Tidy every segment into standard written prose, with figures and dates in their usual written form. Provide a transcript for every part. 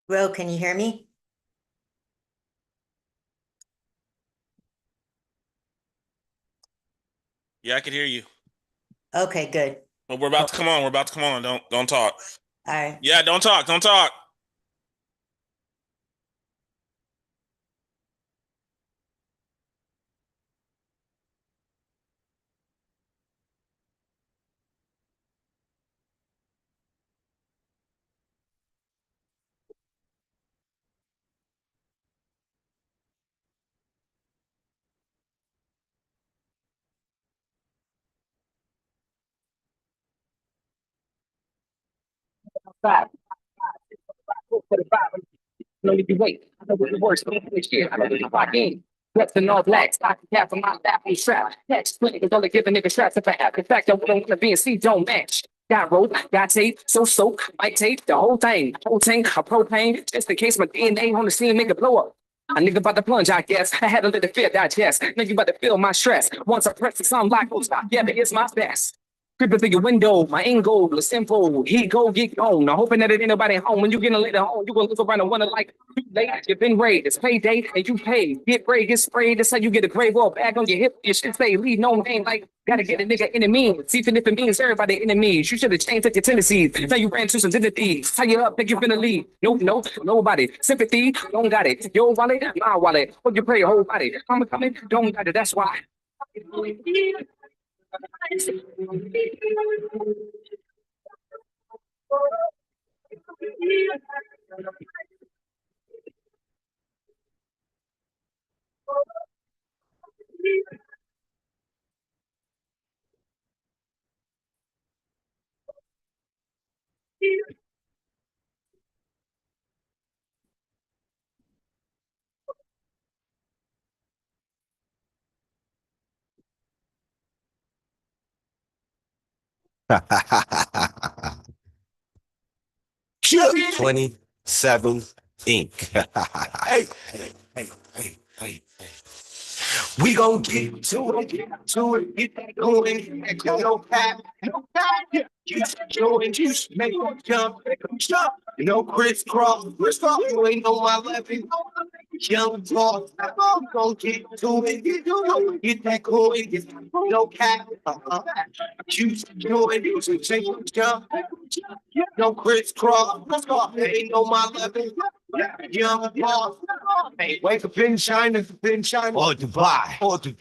Ro, can you hear me? Yeah, I can hear you. Okay, good. Well, we're about to come on. We're about to come on. Don't talk. All right. Yeah, don't talk. Don't talk. Five. For the five. No need to wait. I know what it works. Don't finish shit. I know what you rock in. Reps in all black. Stocking cap for my lap and strap. Next clinic is only giving niggas straps if I have. In fact, I don't want to be and see don't match. Got rope, got tape, so soak, might tape, the whole thing. Whole tank of propane, just in case my DNA on the scene make it blow up. A nigga about to plunge, I guess. I had a little fear digest. Nigga about to feel my stress. Once I press the sun, like, oh, stop. Yeah, but it's my best. Creeping through your window, my end goal is simple. He go get gone. Now hoping that it ain't nobody home. When you get a later home, you gonna look around and wonder like you late. You've been raid. It's payday and you pay. Get sprayed, get sprayed. That's how you get a gray wall back on your hip. Your shit say leave no name like gotta get a nigga enemies. Even if it means everybody enemies. You should have changed up your tendencies. Now you ran to some tendencies. Tie you up, think you finna leave. No, nobody. Sympathy, don't got it. Your wallet, my wallet. What you pray your whole body. I'm coming, don't got it. That's why. Chip 27 Inc. Hey, hey. We gon' get to it, get that going, no cap, no cap. Yeah. Juice, make them jump, no crisscross, you ain't on my level. Young boss, we gon' get to it, get that going, no cap, juice, take them jump, no crisscross, ain't on my level. Young boss, hey, wake up in China, or Dubai,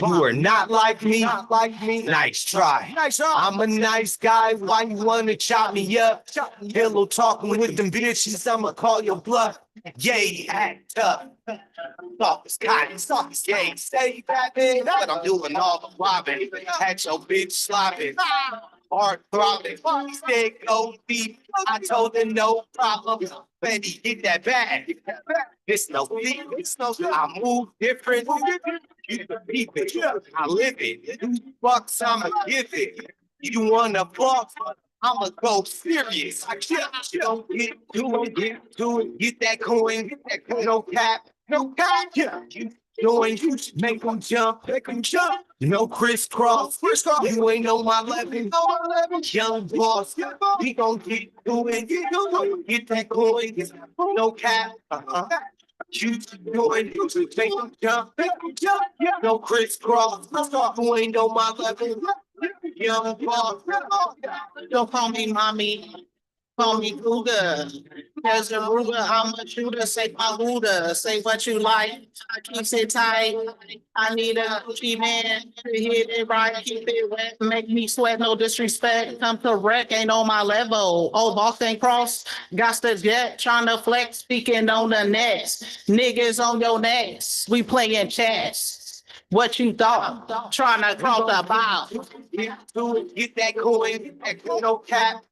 You are not like me, Nice try. I'm a nice guy. Why you wanna chop me up? Pillow talking with them bitches. I'ma call your bluff. Yay, act up. Soft kind, yay, say that, but I'm doing all the robbing. Had your bitch slopping. Heart throbbing, stick go deep. I told her no problem. Betty, get that bag. It's no secret. I move different. You can beat it. I live it. Fucks, I'ma give it. You wanna fuck? I'ma go serious. I don't get to it, get that coin, no cap, yeah. You make them jump, No crisscross, you ain't on my level, young boss, we gon' get to it, get that coin, no cap, You doing, make them jump, No crisscross, you ain't on my level, young boss, don't call me mommy. Call me Cougar. There's a Ruger, I'm a shooter. Say Paluda. Say what you like. I keep it tight. I need a Gucci man to hit it right, keep it wet, make me sweat, no disrespect. Come to wreck, ain't on my level. Oh, Boston Cross, got the jet, trying to flex, speaking on the nets. Niggas on your necks, we playing chess. What you thought? Trying to cross the bow. Get that coin, no cap.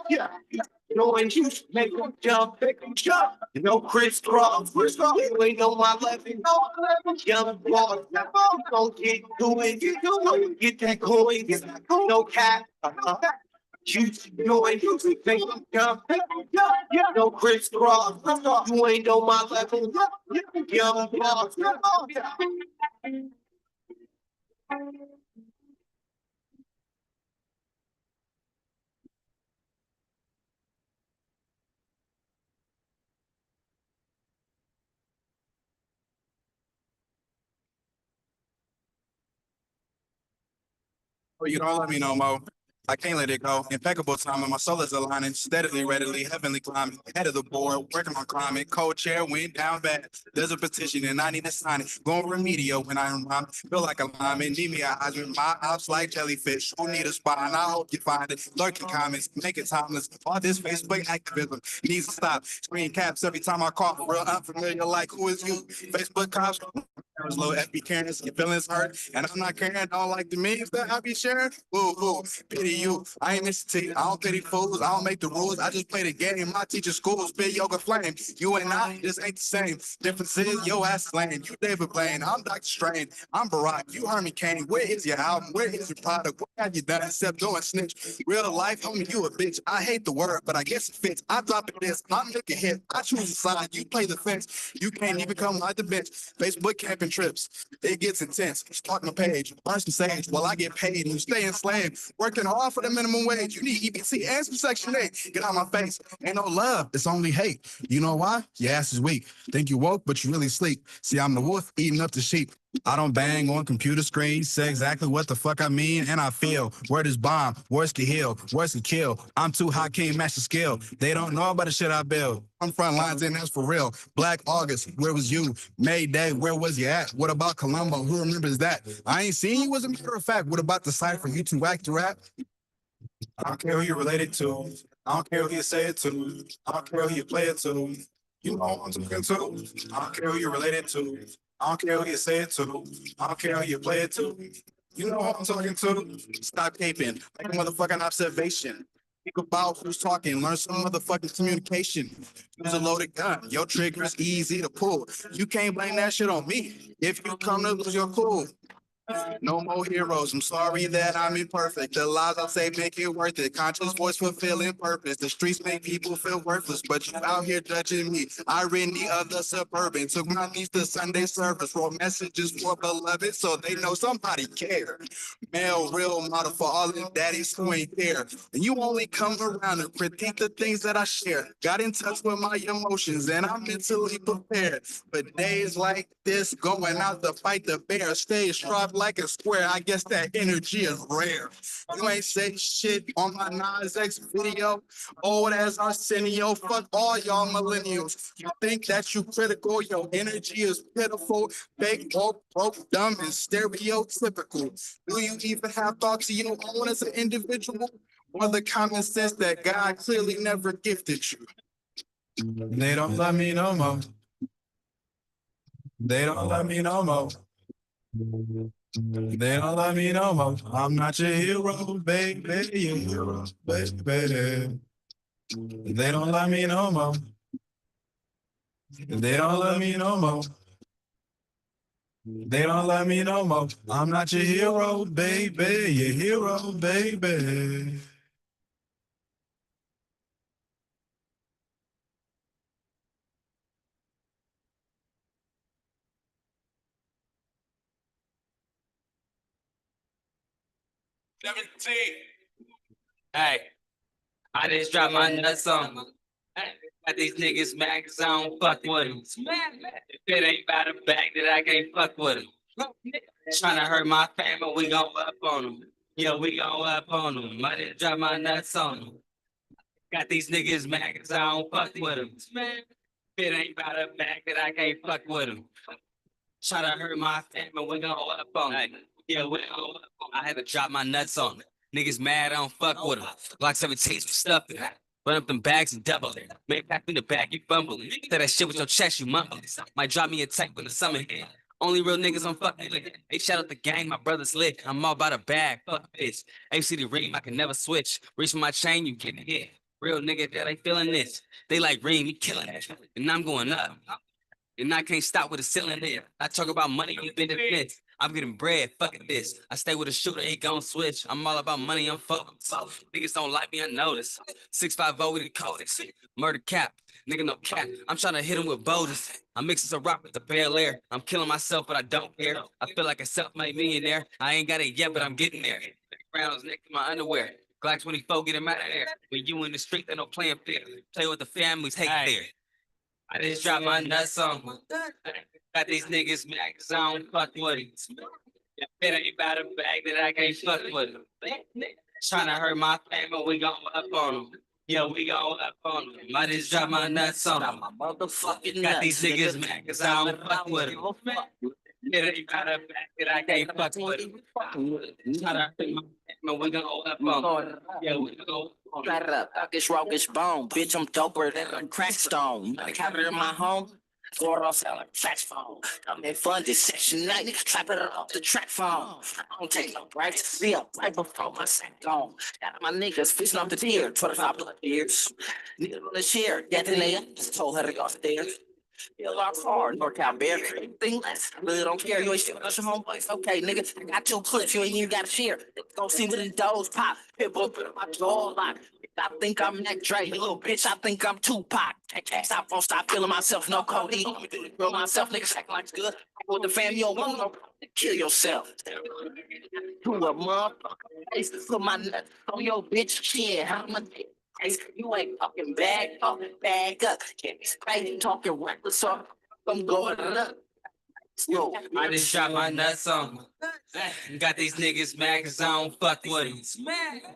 Yeah. And you make them jump, No crisscross, you ain't on my level. Young boss, don't get to it, get that coin, no cap. You doing, make them jump, No crisscross, you ain't on my level. Young boss. Oh, you don't love me no more. I can't let it go. Impeccable timing. My soul is aligning. Steadily, readily, heavenly climbing. Head of the board, working on climbing. Cold chair went down bad. There's a petition and I need to sign it. Going remedial when I am rhyming. Feel like a lineman. Need me a hydrant. My ops like jellyfish. Who need a spine? I hope you find it. Lurking comments. Make it timeless. All this Facebook activism needs to stop. Screen caps every time I call. Real unfamiliar like who is you? Facebook cops. Low FB Karens, your feelings hurt, and I'm not caring. Don't like the memes that I be sharing. Ooh, ooh, pity you. I ain't Mr. T. I don't pity fools. I don't make the rules. I just play the game. My teacher school spit yoga flame. You and I just ain't the same. Difference is your ass is lame. You David Blaine. I'm Dr. Strange. I'm Barack. You Herman Cain. Where is your album? Where is your product? What have you done except doing snitch? Real life, homie, you a bitch. I hate the word, but I guess it fits. I drop it this. I make a hit. I choose a side. You play the fence. You can't even come like the bench. Facebook camping trips. It gets intense. Start my page, burn some sage while I get paid and you stay enslaved. Working hard for the minimum wage. You need EBT and some Section 8. Get out my face. Ain't no love. It's only hate. You know why? Your ass is weak. Think you woke, but you really sleep. See, I'm the wolf eating up the sheep. I don't bang on computer screens, say exactly what the fuck I mean, and I feel. Word is bomb, words can heal, words can kill. I'm too high, can't match the skill. They don't know about the shit I build. I'm front lines and that's for real. Black August, where was you? May Day, where was you at? What about Columbo? Who remembers that? I ain't seen you as a matter of fact. What about the cipher? You too whack to rap? I don't care who you're related to. I don't care who you say it to. I don't care who you play it to. You know who I'm talking to. I don't care who you're related to. I don't care who you say it to. I don't care who you play it to. You know who I'm talking to. Stop caping. Make a motherfucking observation. Think about who's talking. Learn some motherfucking communication. Use a loaded gun. Your trigger's easy to pull. You can't blame that shit on me. If you come to lose your cool. No more heroes. I'm sorry that I'm imperfect. The lies I say make it worth it. Conscious voice fulfilling purpose. The streets make people feel worthless, but you out here judging me. Irony of the suburban. Took my niece to Sunday service. Wrote messages for beloved so they know somebody care. Male real model for all the daddies who ain't there. And you only come around and critique the things that I share. Got in touch with my emotions and I'm mentally prepared. But days like this, going out to fight the bear, stay sharp like a square. I guess that energy is rare. You ain't say shit on my Nas X video. Old as Arsenio. Fuck all y'all millennials. You think that you critical? Your energy is pitiful. Fake, woke, broke, dumb, and stereotypical. Do you even have thoughts of your own as an individual? Or the common sense that God clearly never gifted you? They don't love me no more. They don't love me no more. They don't love me no more. I'm not your hero, baby. Your hero, baby. They don't love me no more. They don't love me no more. They don't love me no more. I'm not your hero, baby. Your hero, baby. Hey, I just dropped my nuts on them. Got these niggas mad cause I don't fuck with them. If it ain't about a bag that I can't fuck with them. Tryna hurt my family, we gon' up on them. Yeah, we gon' up on them. I just dropped my nuts on them. Got these niggas mad cause I don't fuck with them. If it ain't about a bag that I can't fuck with them. Tryna hurt my family, we gon' up on them. Yeah, we gon' up on them. I had to drop my nuts on them. Niggas mad, I don't fuck with them. Glock 17s with stuff in it. Run up them bags and double it. Man, pack me the bag, you fumbling. Say that shit with your chest, you mumbling. Might drop me a tank when the summer hit. Only real niggas I'm fucking with. Hey, shout out the gang, my brother's lit. I'm all about a bag, fuck bitch. AC the Reem, I can never switch. Reach for my chain, you getting hit. Real nigga that ain't feeling this. They like Reem, he killing it. And I'm going up. And I can't stop with the ceiling there. I talk about money, you been defense. I'm getting bread, fucking this. I stay with a shooter, he gon' switch. I'm all about money, I'm focused. Niggas don't like me, I notice. 650 with the codex. Murder cap, nigga no cap. I'm tryna hit him with boulders. I'm mixing some rock with the Bel Air. I'm killing myself, but I don't care. I feel like a self-made millionaire. I ain't got it yet, but I'm getting there. Rounds next to my underwear. Glock 24, get him out of there. When you in the street, they don't play him fair. Play with the families, hate there. I just dropped my nuts on them. Got these niggas mad cause I don't fuck with them. If it ain't about a bag that I can't fuck with him. Tryna hurt my family, we gon' up on them. Yeah, we gon' up on them. I just drop my nuts on them. Motherfucking got these niggas mad cause I don't fuck with them. It ain't about a bag that I can't fuck with him. Tryna hurt my family, we gon' up on them. Yeah, we gon' up on them. Light it up, Uckish Rokish Bone. Bitch, I'm doper than a crack stone. I have it in my home. Going off sound like saxophone. I'm in fun this section 9. Clap it off the track phone. I don't take no breaks. Be up right before my sack gone. Got my niggas fishing off the deer. 25 blood years. Niggas on the share. Get in there. Just told her to go upstairs. Feel our car, NorCal Bear, anything less. I really don't care. You ain't shit with your homeboys. Okay, nigga, I got 2 clips. You ain't even got to share. Go see what the doors pop. Pitbull put my jaw lock. I think I'm Nick Drake, little bitch. I think I'm Tupac. Can't stop, won't stop feeling myself. No Cody. Let me do the grill myself. Niggas acting like it's good. With the fam, you don't want no kill yourself. You a motherfucker. Put my nuts on your bitch. Shit, how much? You ain't fucking bag up. Can't be spraying, talking reckless, so I'm going up. Yo, I just drop my nuts on them. Got these niggas mad cause I don't fuck with them.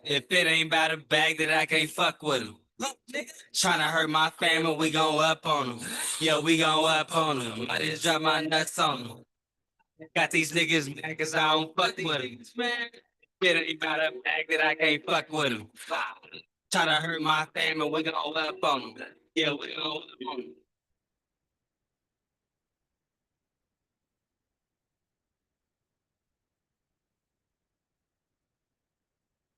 If it ain't about a bag that I can't fuck with them. Tryna hurt my family, we gon' up on them. Yeah, we gon' up on them. I just drop my nuts on them. Got these niggas mad cause I don't fuck with them. If it ain't about a bag that I can't fuck with them. Tryna hurt my family, we gon' up on them. Yeah, we gon' up on them.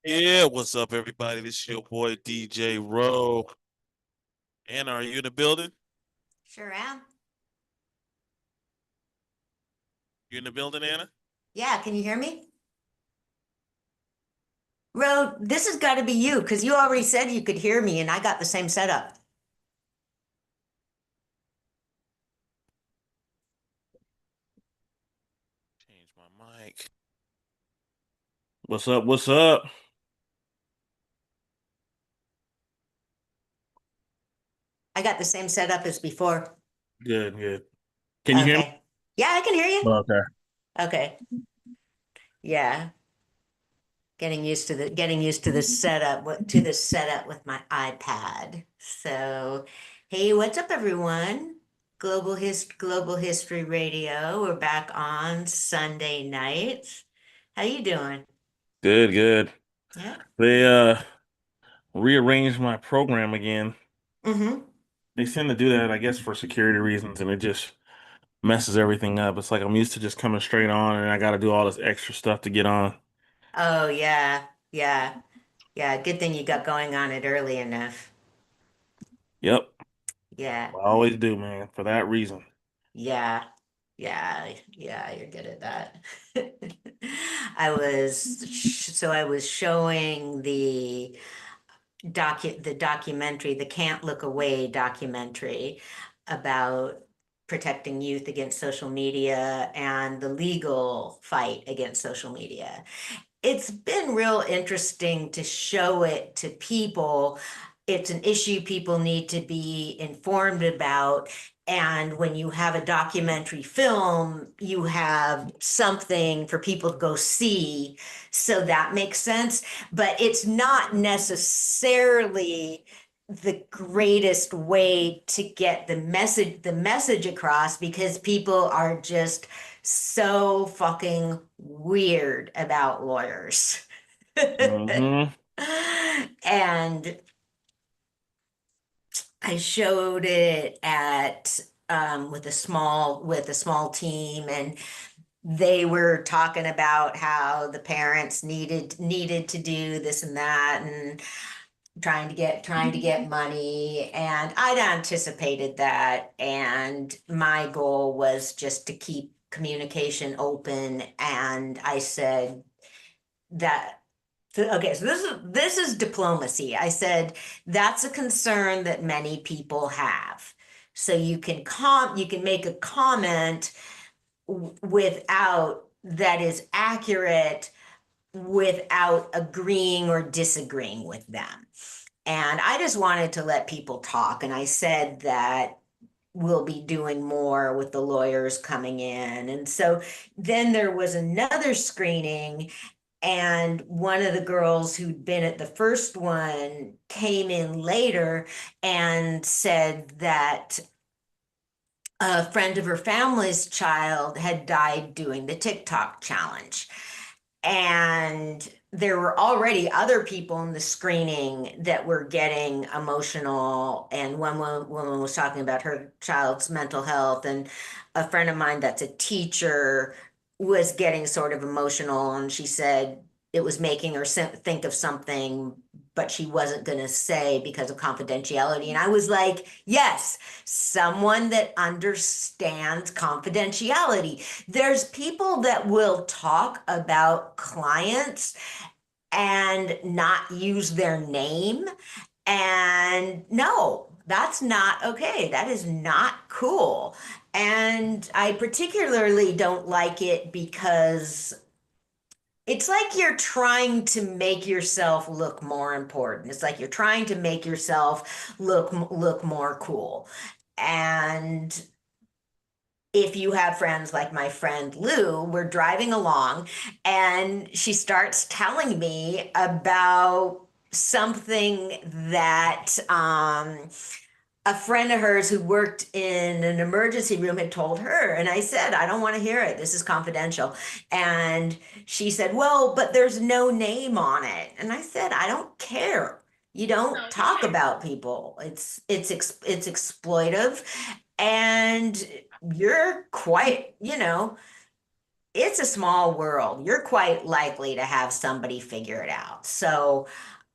Yeah, what's up, everybody? This is your boy DJ Rowe. Anna, are you in the building? Sure am. You in the building, Anna? Yeah, can you hear me? Ro, this has got to be you because you already said you could hear me and I got the same setup. Change my mic. What's up? What's up? I got the same setup as before. Good, good. Can you hear me? Okay. Yeah, I can hear you. Okay. Okay. Yeah. Getting used to the setup with my iPad. So, hey, what's up, everyone? Global History Radio. We're back on Sunday nights. How you doing? Good, good. Yeah. They rearranged my program again. Mm-hmm. They tend to do that, I guess, for security reasons, and it just messes everything up. It's like I'm used to just coming straight on, and I got to do all this extra stuff to get on. Oh, yeah. Yeah. Yeah. Good thing you got going on it early enough. Yep, Yeah. I always do, man, for that reason. Yeah. Yeah. Yeah. You're good at that. I was showing the documentary, the Can't Look Away documentary about protecting youth against social media and the legal fight against social media. It's been real interesting to show it to people. It's an issue people need to be informed about. And when you have a documentary film, you have something for people to go see. So that makes sense. But it's not necessarily the greatest way to get the message across because people are just so fucking weird about lawyers. Mhm. And I showed it at with a small team, and they were talking about how the parents needed to do this and that, and trying to get money, and I'd anticipated that, and my goal was just to keep communication open, and I said that. Okay, so this is diplomacy. I said that's a concern that many people have. So you can make a comment without that is accurate without agreeing or disagreeing with them. And I just wanted to let people talk. And I said that will be doing more with the lawyers coming in. And so then there was another screening, and one of the girls who'd been at the first one came in later and said that a friend of her family's child had died doing the TikTok challenge. And there were already other people in the screening that were getting emotional. And one woman was talking about her child's mental health, and a friend of mine that's a teacher was getting sort of emotional, and she said it was making her think of something, but she wasn't going to say because of confidentiality. And I was like, yes, someone that understands confidentiality. There's people that will talk about clients and not use their name. And no, that's not okay. That is not cool. And I particularly don't like it because it's like you're trying to make yourself look more important. It's like you're trying to make yourself look more cool. And if you have friends like my friend Lou, we're driving along and she starts telling me about something that a friend of hers who worked in an emergency room had told her. And I said, I don't want to hear it. This is confidential. And she said, well, but there's no name on it. And I said, I don't care. You don't talk about people. It's exploitive, and you're quite, it's a small world. You're quite likely to have somebody figure it out. So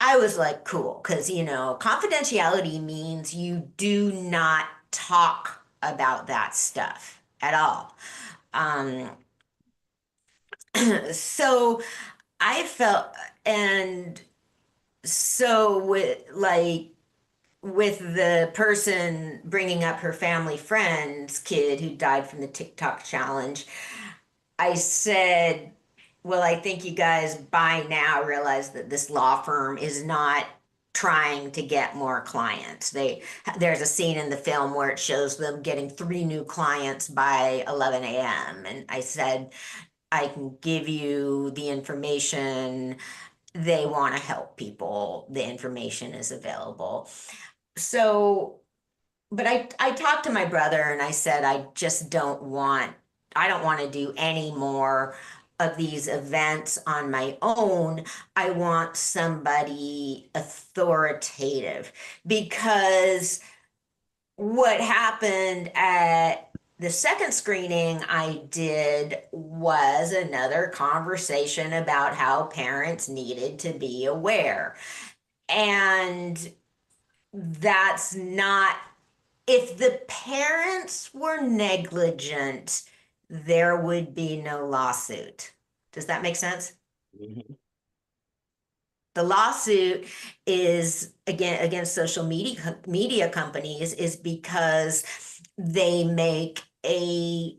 I was like, cool, because, confidentiality means you do not talk about that stuff at all. Um, so I felt, and so with the person bringing up her family friend's kid who died from the TikTok challenge, I said, well, I think you guys by now realize that this law firm is not trying to get more clients. There's a scene in the film where it shows them getting 3 new clients by 11 a.m. And I said, I can give you the information. They want to help people. The information is available. So, but I talked to my brother and I said, I don't want to do any more of these events on my own. I want somebody authoritative, because what happened at the second screening I did was another conversation about how parents needed to be aware. And that's not, if the parents were negligent, there would be no lawsuit. Does that make sense? Mhm. The lawsuit is again against social media companies is because they make a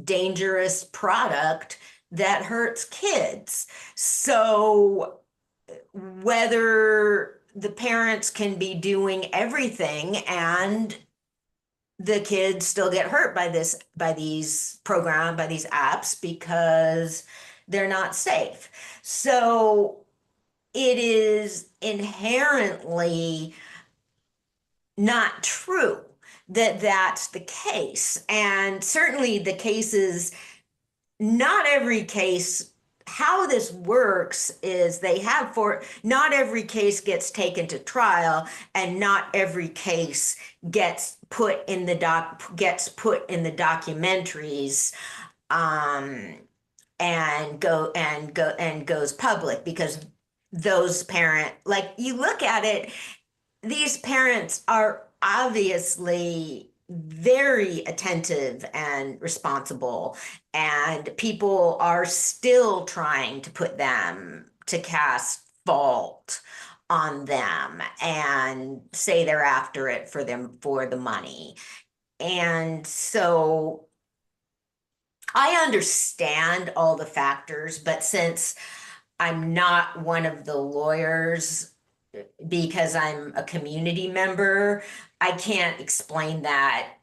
dangerous product that hurts kids. So whether the parents can be doing everything and the kids still get hurt by these apps because they're not safe. So it is inherently not true that that's the case. And certainly the cases, not every case, how this works is not every case gets taken to trial, and not every case gets put in the documentaries, and goes public, because like, you look at it, these parents are obviously very attentive and responsible, and people are still trying to cast fault on them and say they're after it for the money. And so I understand all the factors, but since I'm not one of the lawyers, because I'm a community member, I can't explain that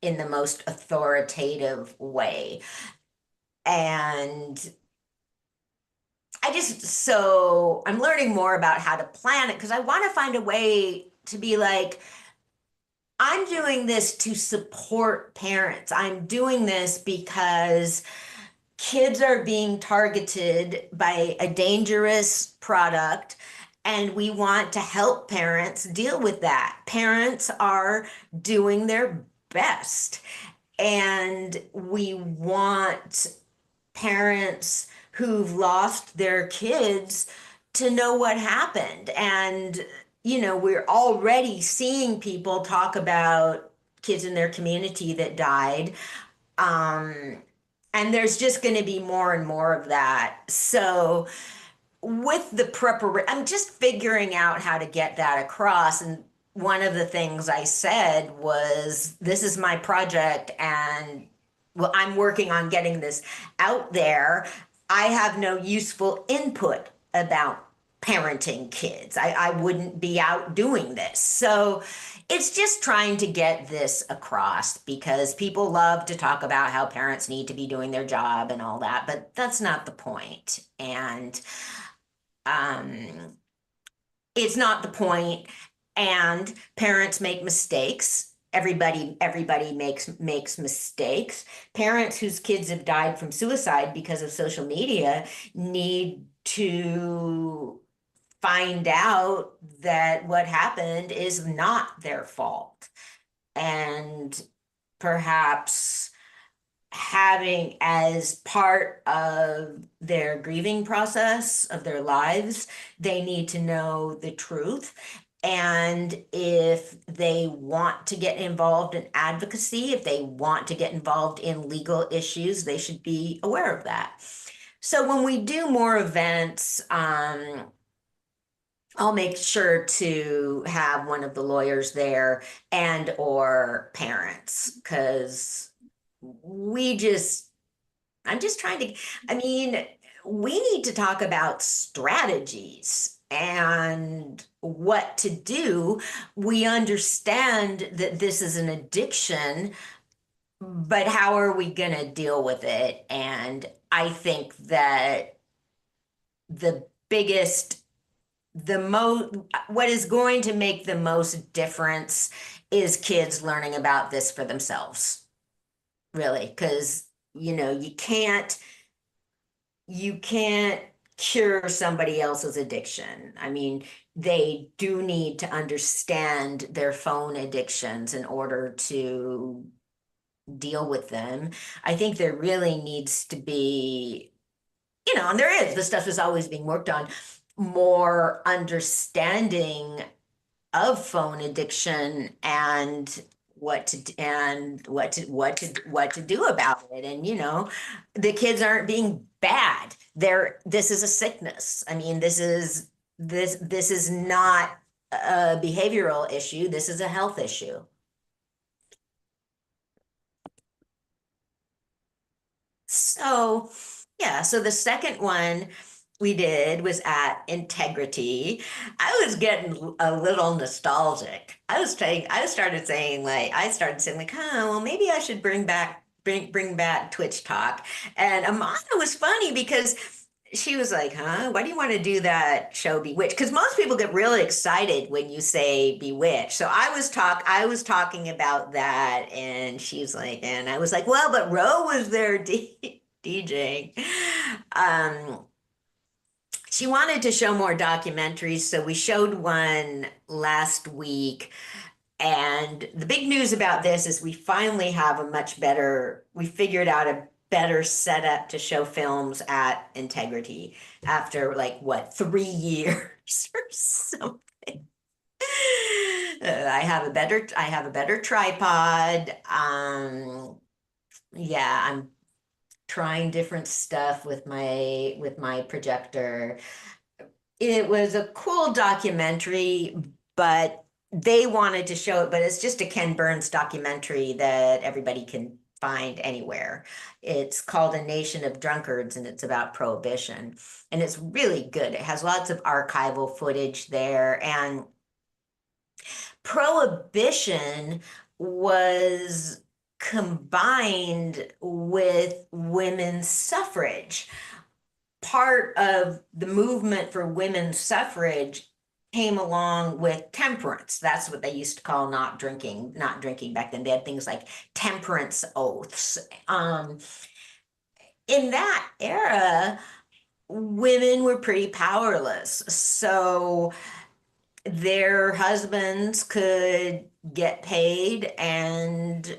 in the most authoritative way. And I'm learning more about how to plan it because I want to find a way to be like, I'm doing this to support parents. I'm doing this because kids are being targeted by a dangerous product, and we want to help parents deal with that. Parents are doing their best, and we want parents who've lost their kids to know what happened. And, we're already seeing people talk about kids in their community that died. And there's just going to be more and more of that. So, with the preparation, I'm just figuring out how to get that across. And one of the things I said was, this is my project, and well, I'm working on getting this out there. I have no useful input about parenting kids. I wouldn't be out doing this. So it's just trying to get this across because people love to talk about how parents need to be doing their job and all that, but that's not the point. And it's not the point. And parents make mistakes. Everybody makes mistakes. Parents whose kids have died from suicide because of social media need to find out that what happened is not their fault. And perhaps having as part of their grieving process of their lives, they need to know the truth. And if they want to get involved in advocacy, if they want to get involved in legal issues, they should be aware of that. So when we do more events, I'll make sure to have one of the lawyers there and or parents, because I'm just trying to, we need to talk about strategies and what to do. We understand that this is an addiction, but how are we going to deal with it? And I think that what is going to make the most difference is kids learning about this for themselves, really, because you can't cure somebody else's addiction. They do need to understand their phone addictions in order to deal with them. I think there really needs to be, and this stuff is always being worked on, more understanding of phone addiction and what to do about it. And the kids aren't being bad. This is a sickness. This is not a behavioral issue. This is a health issue. So, yeah, so the second one we did was at Integrity. I was getting a little nostalgic. I started saying like, oh, well, maybe I should bring back Twitch Talk. And Amanda was funny because she was like, huh, why do you want to do that show Bewitched? Because most people get really excited when you say Bewitched. So I was talking about that, and she's like, and I was like, well, but Ro was there DJing. She wanted to show more documentaries, so we showed one last week. And the big news about this is we finally have we figured out a better setup to show films at Integrity after 3 years or something. I have a better tripod. Yeah, I'm trying different stuff with my projector. It was a cool documentary, but they wanted to show it, but it's just a Ken Burns documentary that everybody can find anywhere. It's called A Nation of Drunkards, and it's about Prohibition. And it's really good. It has lots of archival footage there. And Prohibition was combined with women's suffrage. Part of the movement for women's suffrage came along with temperance. That's what they used to call not drinking back then. They had things like temperance oaths. In that era, women were pretty powerless. So their husbands could get paid and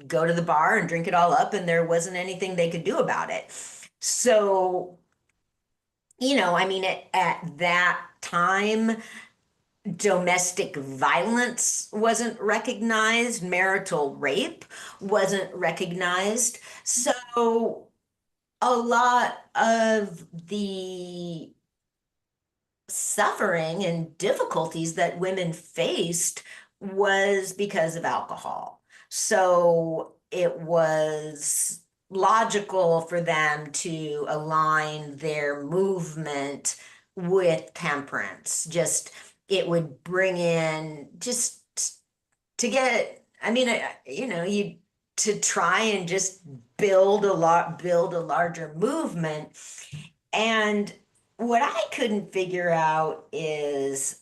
go to the bar and drink it all up, and there wasn't anything they could do about it. So, I mean, at that time, domestic violence wasn't recognized, marital rape wasn't recognized. So, a lot of the suffering and difficulties that women faced was because of alcohol. So it was logical for them to align their movement with temperance. Just it would bring in just to get, I mean, you to try and just build a larger movement. And what I couldn't figure out is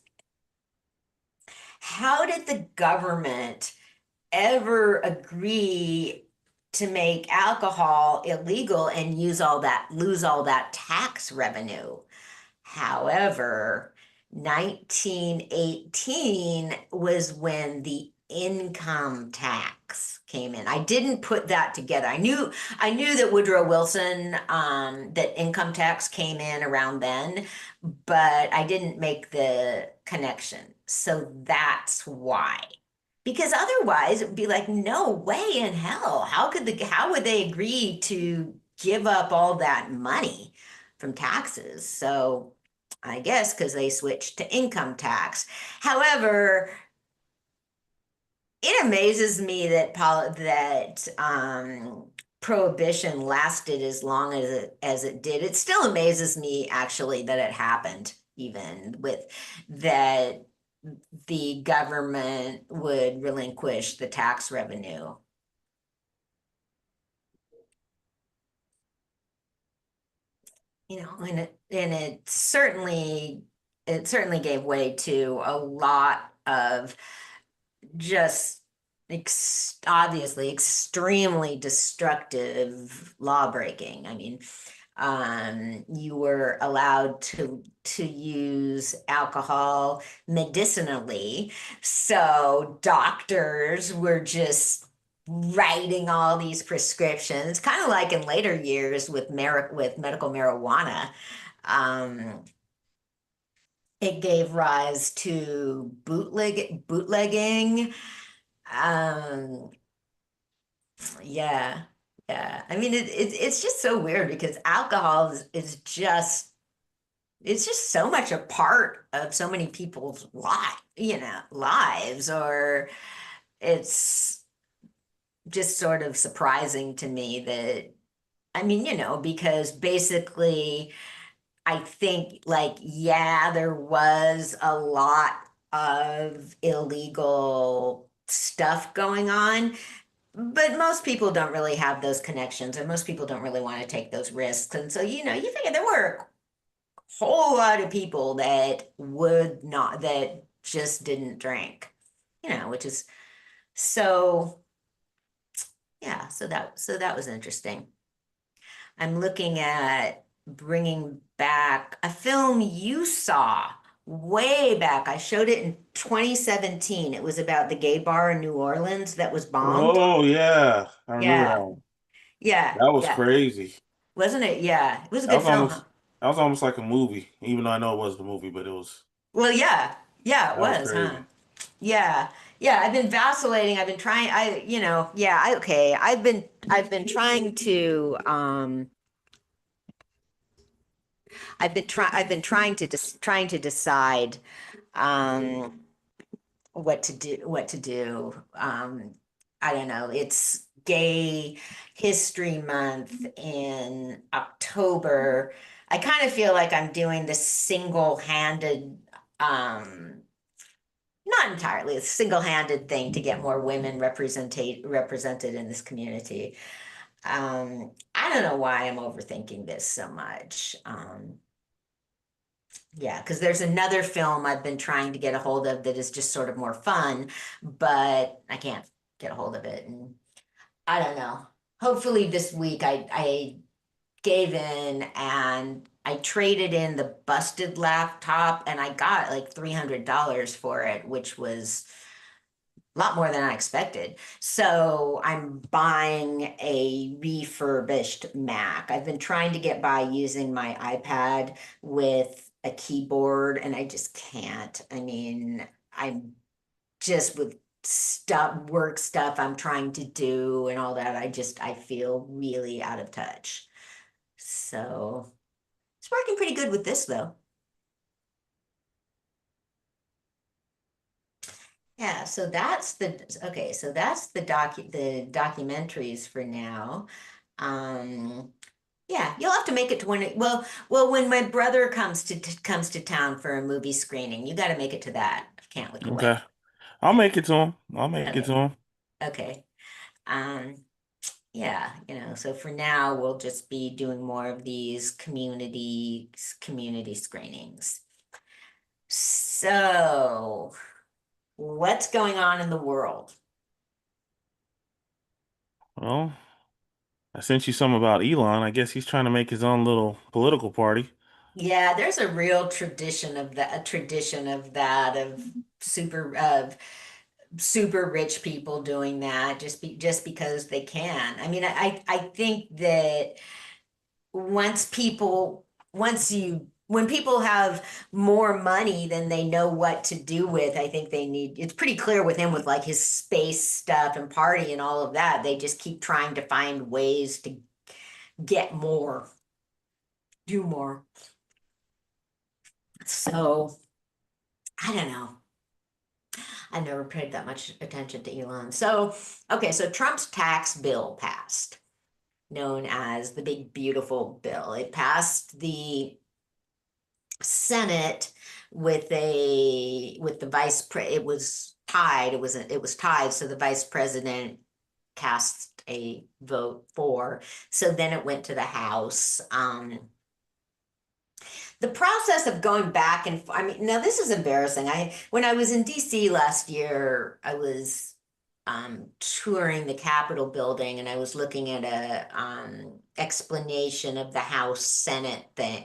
how did the government ever agree to make alcohol illegal and lose all that tax revenue? However, 1918 was when the income tax came in. I didn't put that together. I knew that Woodrow Wilson, that income tax came in around then, but I didn't make the connection. So that's why. Because otherwise it would be like, no way in hell. How would they agree to give up all that money from taxes? So I guess because they switched to income tax. However, it amazes me that prohibition lasted as long as it did. It still amazes me actually that it happened, even with that the government would relinquish the tax revenue. And it certainly gave way to a lot of just obviously extremely destructive law breaking. I mean, you were allowed to use alcohol medicinally, so doctors were just writing all these prescriptions, kind of like in later years with medical marijuana. It gave rise to bootlegging. Yeah. I mean, it's just so weird because alcohol is just, it's just so much a part of so many people's lives, or it's just sort of surprising to me that, I mean, because basically I think like, yeah, there was a lot of illegal stuff going on, but most people don't really have those connections, and most people don't really want to take those risks. And so, you figure there were a whole lot of people that just didn't drink, which is so, yeah, so that was interesting. I'm looking at bringing back a film you saw way back. I showed it in 2017. It was about the gay bar in New Orleans that was bombed. Oh yeah, I remember that Yeah, one. yeah, That was yeah. crazy. Wasn't it? Yeah, it was a That good was film, huh? almost like a movie, even though I know it was the movie, but Well, yeah, it that was was, huh? crazy. Yeah, I've been vacillating. I've been trying. Okay. I've been trying to. I've been trying to decide um what to do. I don't know. It's Gay History Month in October. I kind of feel like I'm doing this single-handed, not not entirely, it's a single-handed thing to get more women represented in this community. I don't know why I'm overthinking this so much. Yeah, because there's another film I've been trying to get a hold of that is just sort of more fun, but I can't get a hold of it. And I don't know. Hopefully this week I gave in and I traded in the busted laptop and I got like $300 for it, which was a lot more than I expected. So I'm buying a refurbished Mac. I've been trying to get by using my iPad with a keyboard and I just can't. I mean, I'm just with work stuff I'm trying to do and all that. I feel really out of touch. So it's working pretty good with this though. Yeah, so that's the documentaries for now. Um, yeah, you'll have to make it to when my brother comes to town for a movie screening, you got to make it to that. I can't look away. Okay. I'll make it to him. I'll make it Okay. to him. Okay. Um, yeah, so for now we'll just be doing more of these community screenings. So, what's going on in the world? Well, I sent you some about Elon. I guess he's trying to make his own little political party. Yeah, there's a real tradition of that, of super rich people doing that just because they can. I mean, I think that when people have more money than they know what to do with, I think it's pretty clear with him with like his space stuff and party and all of that. They just keep trying to find ways to get more, do more. So I don't know. I never paid that much attention to Elon. So, okay, so Trump's tax bill passed, known as the Big Beautiful Bill. It passed the Senate with the it was tied. It was tied, so the vice president cast a vote for. So then it went to the House. The process of going back and I mean, now this is embarrassing. When I was in DC last year, I was touring the Capitol building and I was looking at a explanation of the House Senate thing,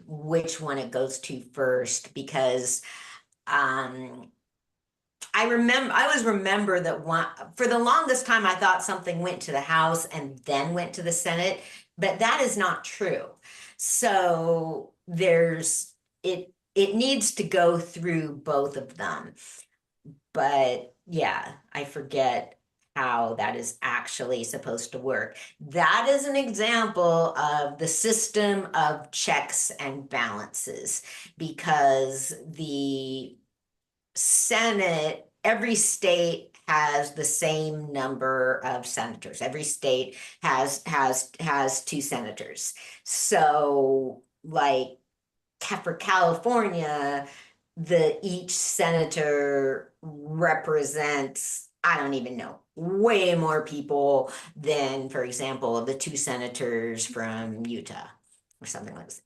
which one it goes to first, because I remember that for the longest time I thought something went to the House and then went to the Senate, but that is not true. So it needs to go through both of them. But yeah, I forget how that is actually supposed to work. That is an example of the system of checks and balances, because the Senate, every state has the same number of senators. Every state has two senators. So like for California, each senator represents, I don't even know, way more people than, for example, the two senators from Utah or something like this.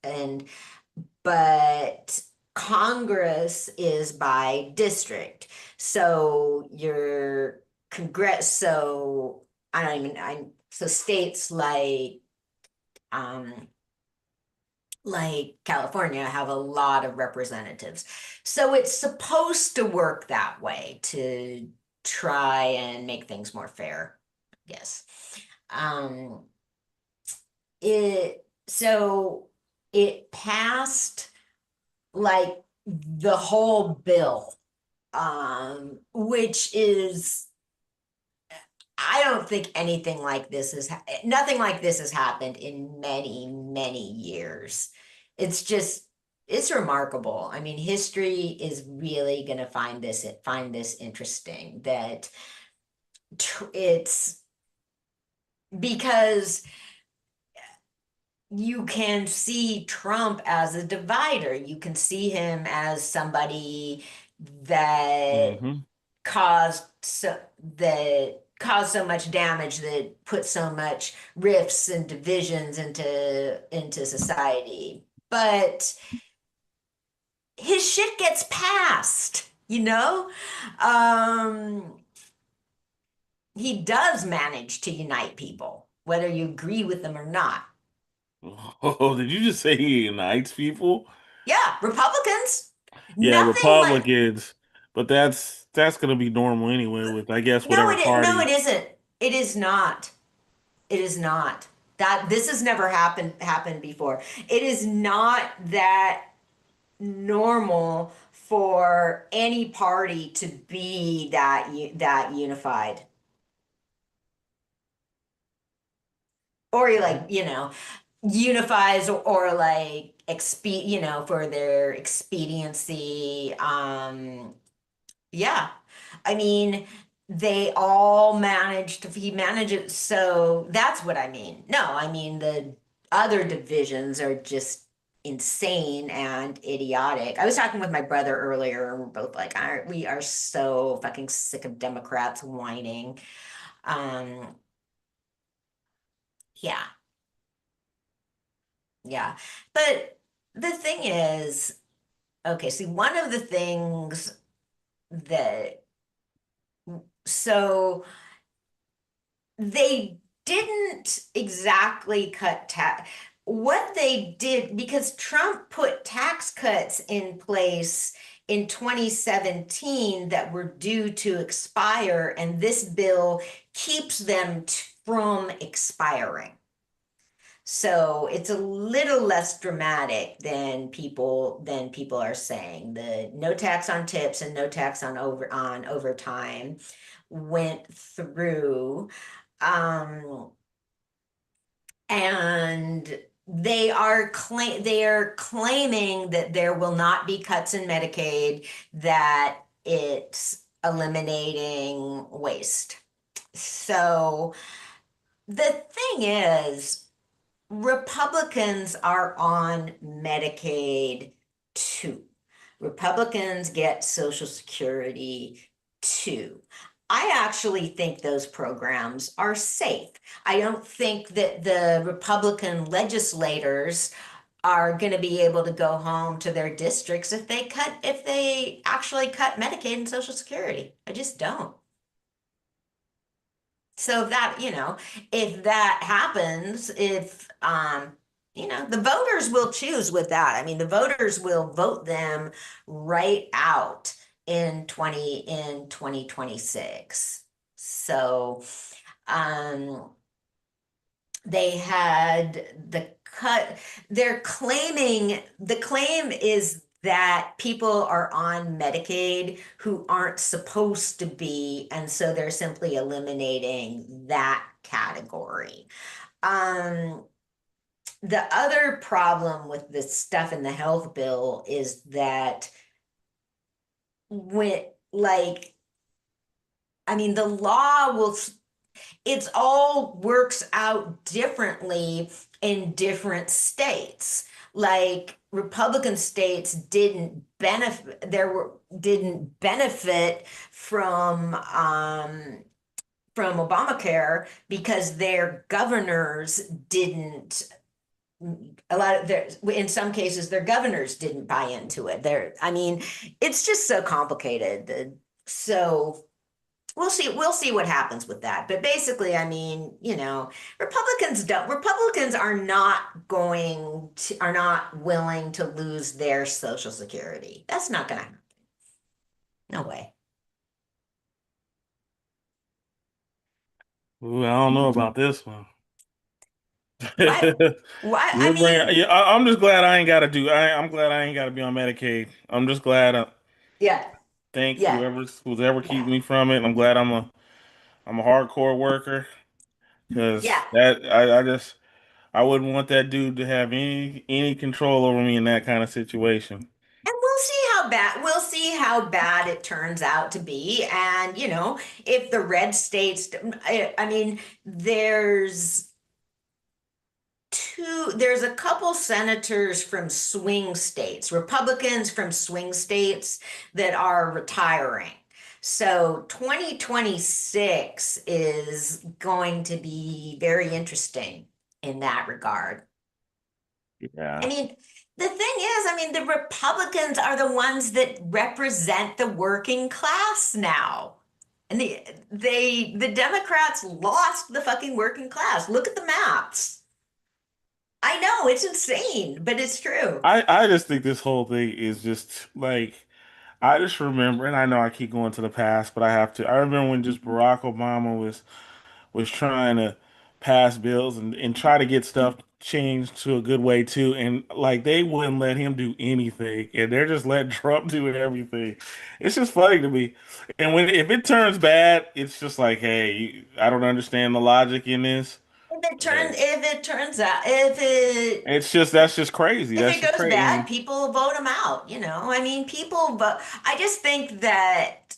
But Congress is by district. So so states like California have a lot of representatives. So it's supposed to work that way to try and make things more fair, I guess. It passed like the whole bill, which is, I don't think nothing like this has happened in many, many years. It's remarkable. I mean, history is really going to find this interesting, that it's because you can see Trump as a divider. You can see him as somebody that Hmm. caused so much damage, that put so much rifts and divisions into society. But his shit gets passed, you know? Um, he does manage to unite people, whether you agree with them or not. Oh, did you just say he unites people? Yeah, Republicans, Yeah, nothing like Republicans, but that's gonna be normal anyway with I guess no, whatever no, it party. isn't. It is not. It is not. That this has never happened before. It is not that normal for any party to be that unified. Or you like, unifies or like for their expediency. Yeah. I mean, they all he manages, so that's what I mean. No, I mean the other divisions are just insane and idiotic. I was talking with my brother earlier, and we're both like, we are so fucking sick of Democrats whining. Um, yeah, yeah. But the thing is, okay, see, one of the things that so they didn't exactly cut tax. What they did, because Trump put tax cuts in place in 2017 that were due to expire, and this bill keeps them from expiring. So it's a little less dramatic than people are saying. The no tax on tips and no tax on overtime went through. Um, and they are claiming that there will not be cuts in Medicaid, that it's eliminating waste. So the thing is, Republicans are on Medicaid too. Republicans get Social Security too. I actually think those programs are safe. I don't think that the Republican legislators are going to be able to go home to their districts if they actually cut Medicaid and Social Security. I just don't. So if that happens, if the voters will choose with that. I mean, the voters will vote them right out in 2026. So, um, they had the cut. The claim is that people are on Medicaid who aren't supposed to be, and so they're simply eliminating that category. Um, the other problem with this stuff in the health bill is that when, like, I mean, the law will it's all works out differently in different states. Like Republican states didn't benefit from Obamacare because their governors didn't a lot of their in some cases their governors didn't buy into it. I mean, it's just so complicated. So we'll see what happens with that. But basically, I mean, Republicans are not willing to lose their Social Security. That's not gonna happen. No way. Ooh, I don't know about this one. What? What? I You're bringing, mean, yeah, I'm just glad I ain't got to do. I'm glad I ain't got to be on Medicaid. I'm just glad. yeah, Thank yeah, who's ever yeah, keeping me from it. I'm glad I'm a hardcore worker because yeah. that I wouldn't want that dude to have any control over me in that kind of situation. And we'll see how bad it turns out to be. And, if the red states, I mean, there's there's a couple senators from swing states, Republicans from swing states that are retiring. So 2026 is going to be very interesting in that regard. Yeah. I mean, the thing is, I mean, the Republicans are the ones that represent the working class now. And the Democrats lost the fucking working class. Look at the maps. I know it's insane, but it's true. I just think this whole thing is just like I just remember, and I know I keep going to the past, but I have to. I remember when just Barack Obama was trying to pass bills and try to get stuff changed to a good way too, and like they wouldn't let him do anything, and they're just letting Trump do everything. It's just funny to me. And when if it turns bad, it's just like, hey, I don't understand the logic in this. But it's just that's just crazy. If That's it just goes crazy. bad, people vote him out, you know? I mean, people vote. I just think that,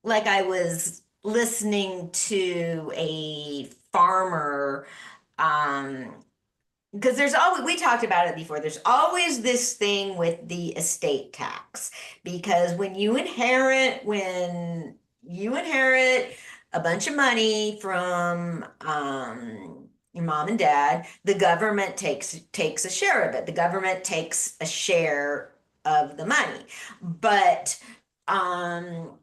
like I was listening to a farmer, um, because there's always, we talked about it before, there's always this thing with the estate tax. Because when you inherit a bunch of money from your mom and dad, the government takes a share of it. The government takes a share of the money. But um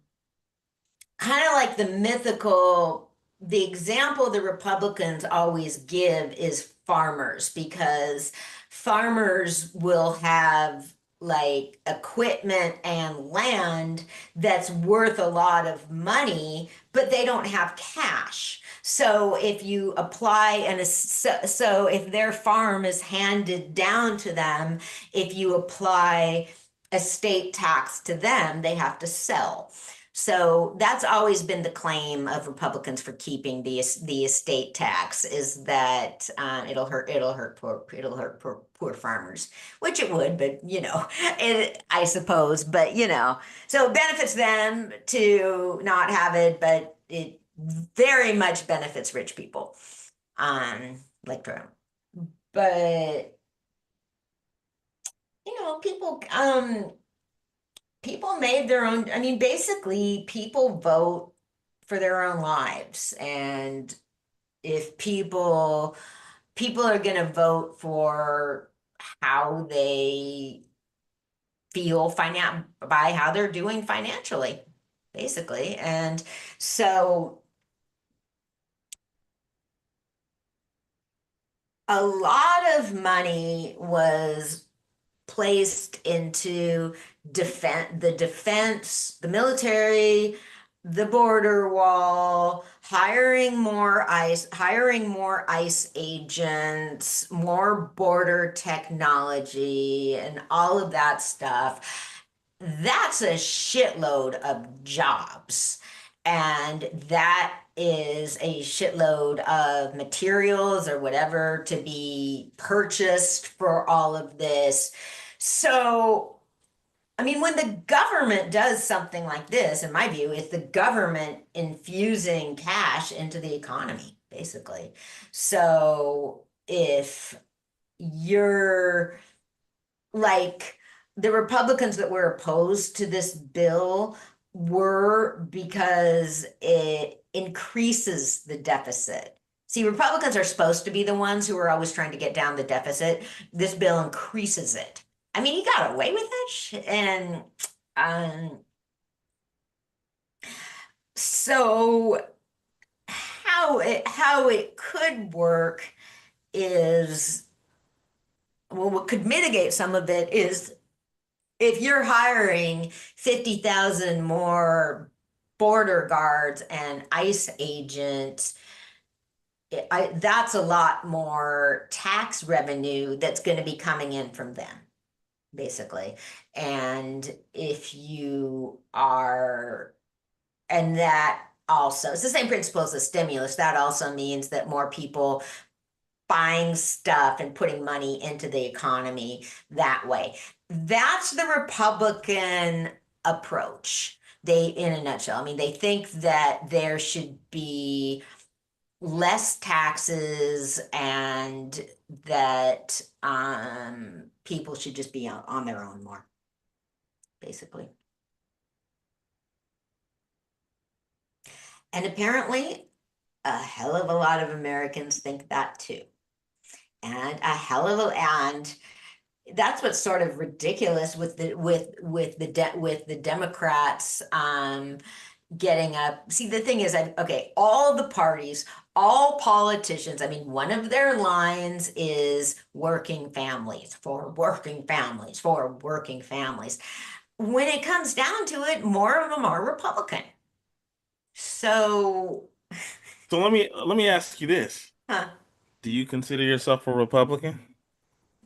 kind of like the example the Republicans always give is farmers, because farmers will have like equipment and land that's worth a lot of money, but they don't have cash. So if you apply so if their farm is handed down to them, if you apply estate tax to them, they have to sell. So that's always been the claim of Republicans for keeping the estate tax, is that it'll hurt poor farmers, which it would, but I suppose, but so it benefits them to not have it, but it very much benefits rich people, like Trump. But people made their own, I mean, basically, people vote for their own lives. And if people are going to vote for how they feel by how they're doing financially, basically. And so a lot of money was placed into defense, the military, the border wall, hiring more ICE agents, more border technology, and all of that stuff. That's a shitload of jobs. And that is a shitload of materials or whatever to be purchased for all of this. So, I mean, when the government does something like this, in my view, it's the government infusing cash into the economy, basically. So if you're like the Republicans that were opposed to this bill were because it increases the deficit. See, Republicans are supposed to be the ones who are always trying to get down the deficit. This bill increases it. I mean, he got away with that shit. And so how it could work is, well, what could mitigate some of it is if you're hiring 50,000 more border guards and ICE agents, that's a lot more tax revenue that's going to be coming in from them, basically. And and that also, it's the same principle as the stimulus. That also means that more people buying stuff and putting money into the economy that way. That's the Republican approach. In a nutshell, I mean, they think that there should be less taxes and that people should just be on their own more, basically. And apparently, a hell of a lot of Americans think that too. And and that's what's sort of ridiculous with the Democrats getting up. See, the thing is, okay, all the parties, all politicians, I mean, one of their lines is working families for working families for working families. When it comes down to it, more of them are Republican. So, So let me ask you this. huh, Do you consider yourself a Republican?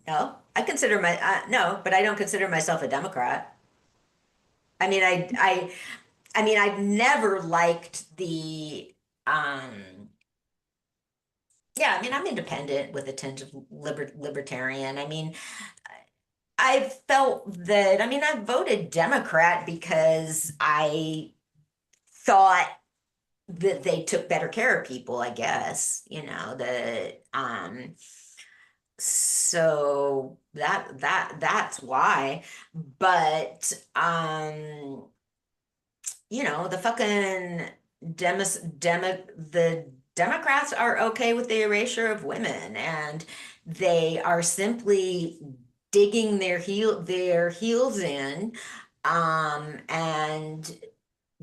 no, I consider no, but I don't consider myself a Democrat. I mean, I mean, I've never liked yeah, I mean, I'm independent with a tinge of libertarian. I mean, I felt that, I mean, I voted Democrat because I thought that they took better care of people, I guess, you know, so that's why. But you know, the fucking the Democrats are okay with the erasure of women, and they are simply digging their heels in, and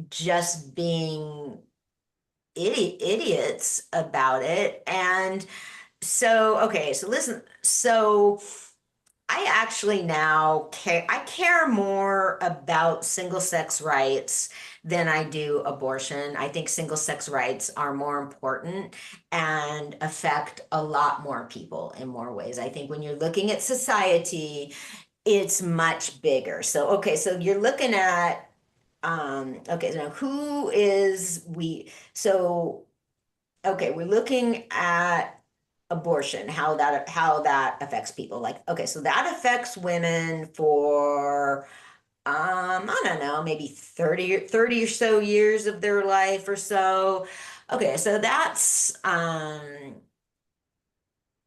just being idiots about it. And so, okay, so listen, so I actually now I care more about single sex rights than I do abortion. I think single sex rights are more important and affect a lot more people in more ways. I think when you're looking at society, it's much bigger. So, okay, so you're looking at, okay, now who is so, okay, we're looking at abortion, how that affects people. Like, okay, so that affects women for I don't know, maybe 30 or so years of their life or so. Okay, so that's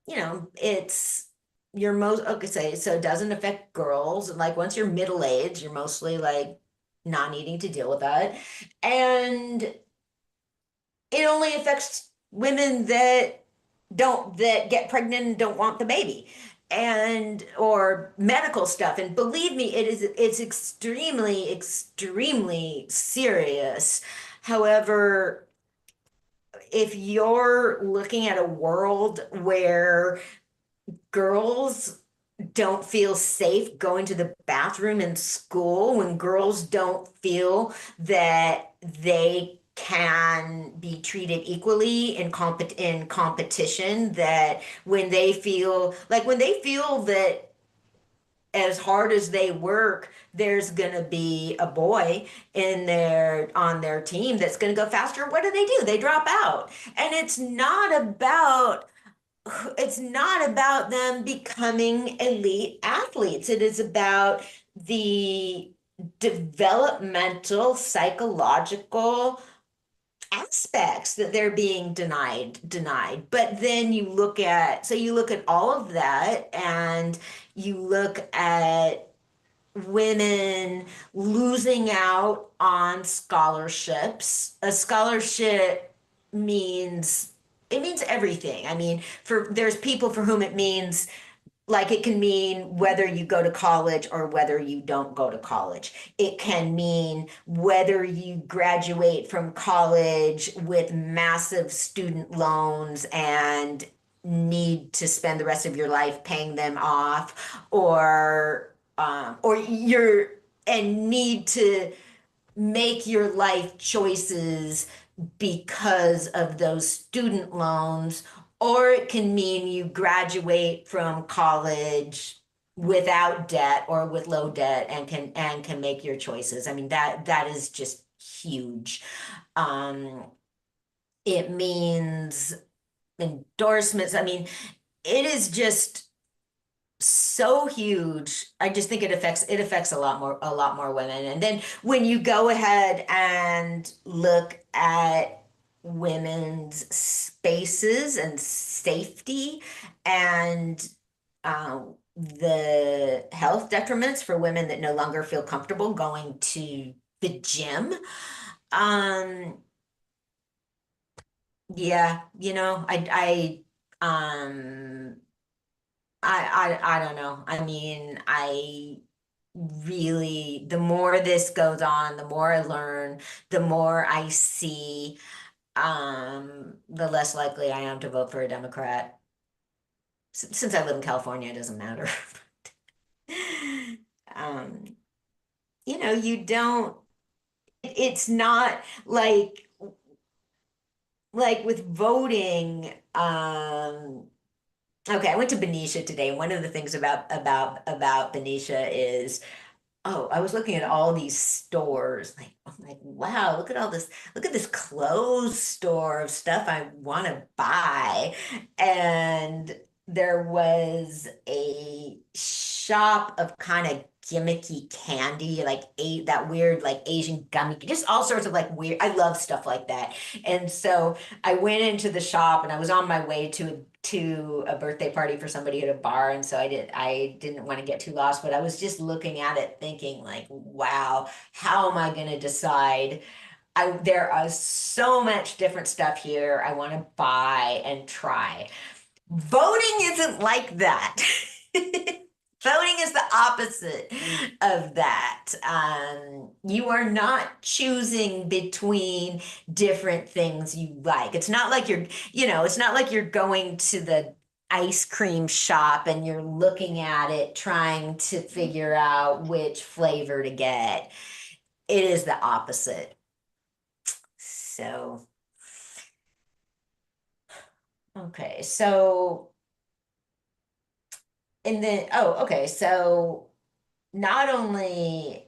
you know, it's your most okay, say so it doesn't affect girls. Like once you're middle aged, you're mostly like not needing to deal with that. And it only affects women that get pregnant and don't want the baby, and or medical stuff. And believe me, it's extremely serious. However, if you're looking at a world where girls don't feel safe going to the bathroom in school, when girls don't feel that they can be treated equally in competition, that when they feel that as hard as they work, there's gonna be a boy on their team that's gonna go faster, what do? They drop out. And it's not about them becoming elite athletes. It is about the developmental, psychological aspects that they're being denied. But then you look at all of that, and you look at women losing out on scholarships. A scholarship means it means everything. I mean, there's people for whom it means, like, it can mean whether you go to college or whether you don't go to college. It can mean whether you graduate from college with massive student loans and need to spend the rest of your life paying them off, or you're and need to make your life choices because of those student loans. Or it can mean you graduate from college without debt or with low debt and can make your choices. I mean, that is just huge. It means endorsements. I mean, it is just so huge. I just think it affects a lot more women. And then when you go ahead and look at women's spaces and safety and the health detriments for women that no longer feel comfortable going to the gym. Yeah, um, I don't know. I mean, I really, the more this goes on, the more I learn, the more I see, the less likely I am to vote for a Democrat. Since I live in California, it doesn't matter. Um, you don't, it's not like with voting, okay, I went to Benicia today, and one of the things about Benicia is, oh, I was looking at all these stores, like I'm like, wow, look at this clothes store of stuff I want to buy. And there was a shop of kind of gimmicky candy, like that weird like Asian gummy, just all sorts of like weird. I love stuff like that. And so I went into the shop and I was on my way to a birthday party for somebody at a bar, and so I didn't want to get too lost, but I was just looking at it thinking like, wow, how am I going to decide? There are so much different stuff here I want to buy and try. Voting isn't like that. Voting is the opposite of that. You are not choosing between different things you like. It's not like it's not like you're going to the ice cream shop and you're looking at it trying to figure out which flavor to get. It is the opposite. So, okay, so okay, so not only,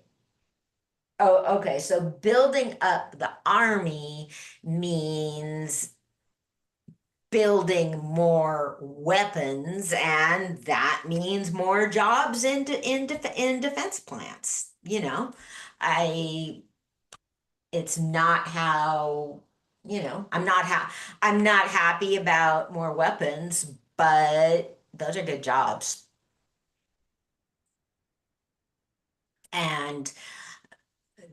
okay, so building up the army means building more weapons, and that means more jobs in defense plants. I it's not how, I'm not happy about more weapons, but those are good jobs. And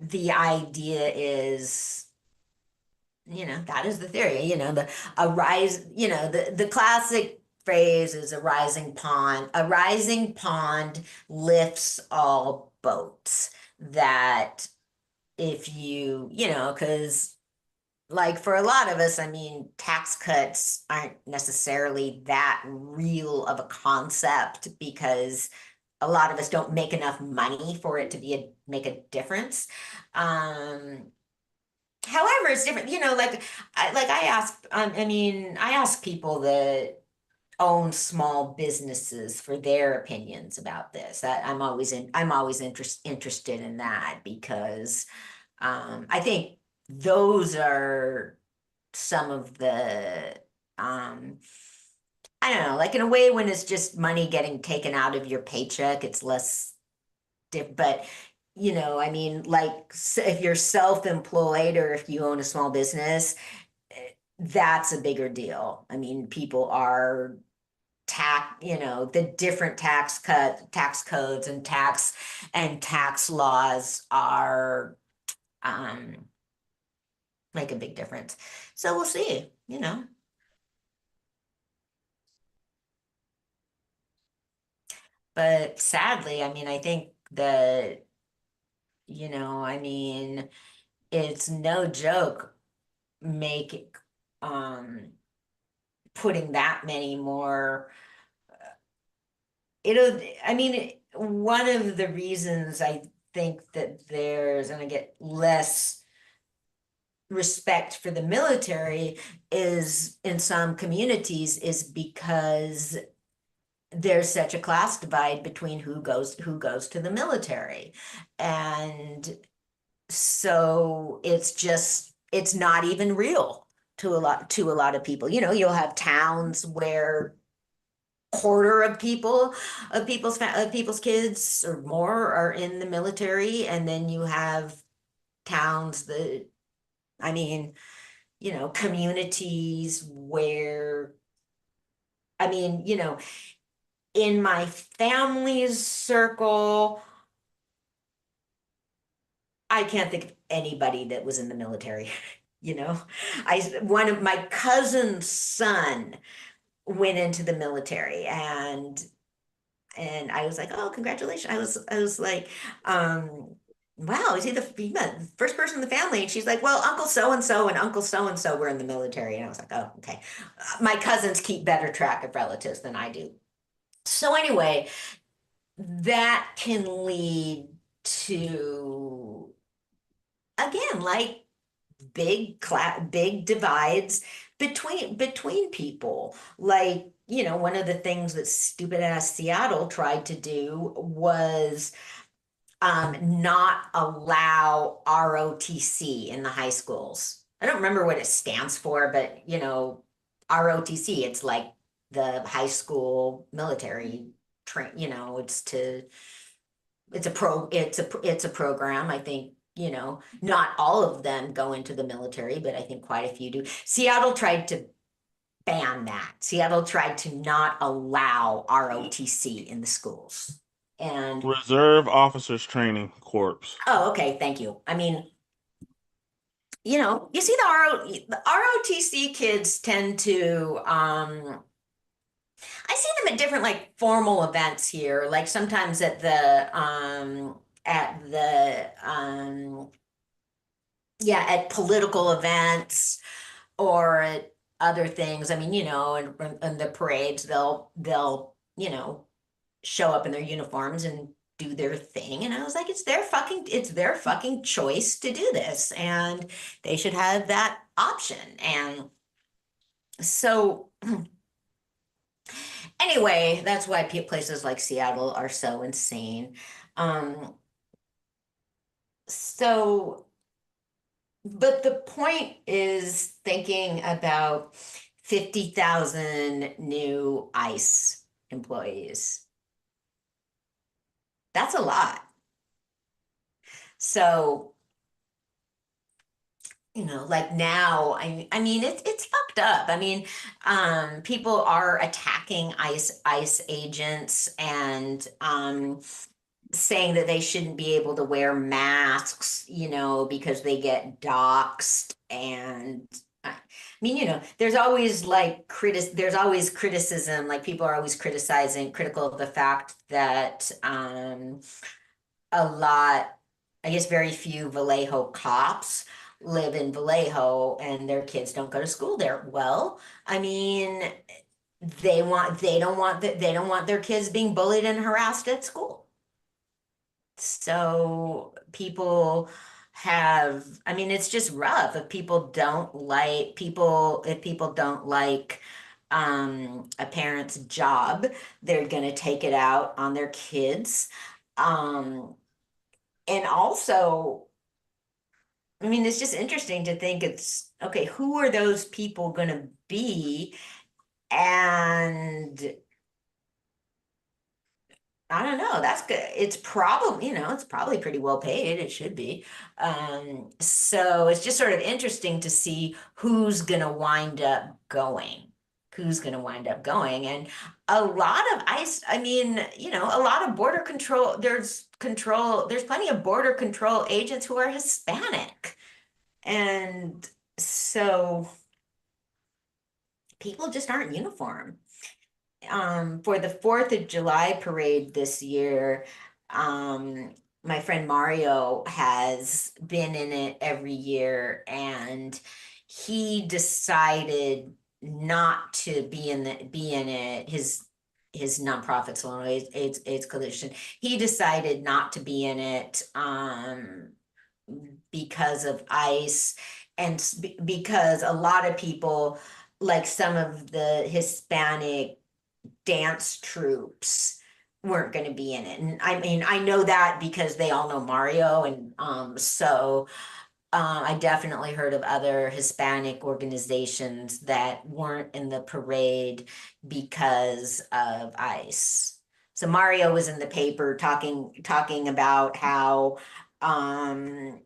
the idea is, that is the theory, the classic phrase is a rising pond. A rising pond lifts all boats. That if because like for a lot of us, I mean, tax cuts aren't necessarily that real of a concept because a lot of us don't make enough money for it to make a difference. However, it's different, I ask people that own small businesses for their opinions about this. I'm always interested in that because I think those are some of the I don't know, like in a way when it's just money getting taken out of your paycheck, it's less but I mean, like if you're self-employed or if you own a small business, that's a bigger deal. I mean, people are the different tax codes and tax laws are make a big difference. So we'll see. But sadly, I mean, I think that, I mean, it's no joke making putting that many more I mean, one of the reasons I think that there's gonna get less respect for the military is in some communities is because there's such a class divide between who goes to the military. And so it's not even real to a lot of people. You'll have towns where quarter of people's kids or more are in the military, and then you have towns that, I mean, communities where, I mean, in my family's circle, I can't think of anybody that was in the military. One of my cousin's son went into the military, and I was like, oh, congratulations. I was like, wow, is he the first person in the family? And she's like, well, Uncle so-and-so and Uncle so-and-so were in the military. And I was like, oh, okay. My cousins keep better track of relatives than I do. So anyway, that can lead to, again, like big divides between people. Like, one of the things that stupid ass Seattle tried to do was not allow ROTC in the high schools. I don't remember what it stands for, but ROTC, it's like the high school military train, it's a program. I think, not all of them go into the military, but I think quite a few do. Seattle tried to ban that. Seattle tried to not allow ROTC in the schools. And Reserve Officers Training Corps. oh, okay, thank you. I mean, you see the ROTC kids tend to I see them at different like formal events here, like sometimes at political events or at other things. I mean, in the parades, they'll show up in their uniforms and do their thing. And I was like, it's their fucking choice to do this, and they should have that option. And so anyway, that's why places like Seattle are so insane. So, but the point is thinking about 50,000 new ICE employees. That's a lot. So, like now, I mean, it's fucked up. I mean, people are attacking ICE agents and saying that they shouldn't be able to wear masks, because they get doxxed. And I mean, there's always there's always criticism, like people are always critical of the fact that a lot, I guess very few Vallejo cops live in Vallejo and their kids don't go to school there. Well, I mean, they don't want their kids being bullied and harassed at school. So people I mean, it's just rough if people don't like a parent's job, they're gonna take it out on their kids. And also, I mean, it's just interesting to think it's okay, who are those people gonna be? And I don't know, that's good. It's probably pretty well paid. It should be. So it's just sort of interesting to see who's gonna wind up going. And a lot of ICE, I mean, a lot of border control, there's plenty of border control agents who are Hispanic. And so people just aren't in uniform. For the 4th of July parade this year, my friend Mario has been in it every year, and he decided not to be in it. His nonprofit, Solano AIDS Coalition, he decided not to be in it because of ICE, and because a lot of people, like some of the Hispanic dance troops, weren't going to be in it. And I mean, I know that because they all know Mario, and so I definitely heard of other Hispanic organizations that weren't in the parade because of ICE. So Mario was in the paper talking about how he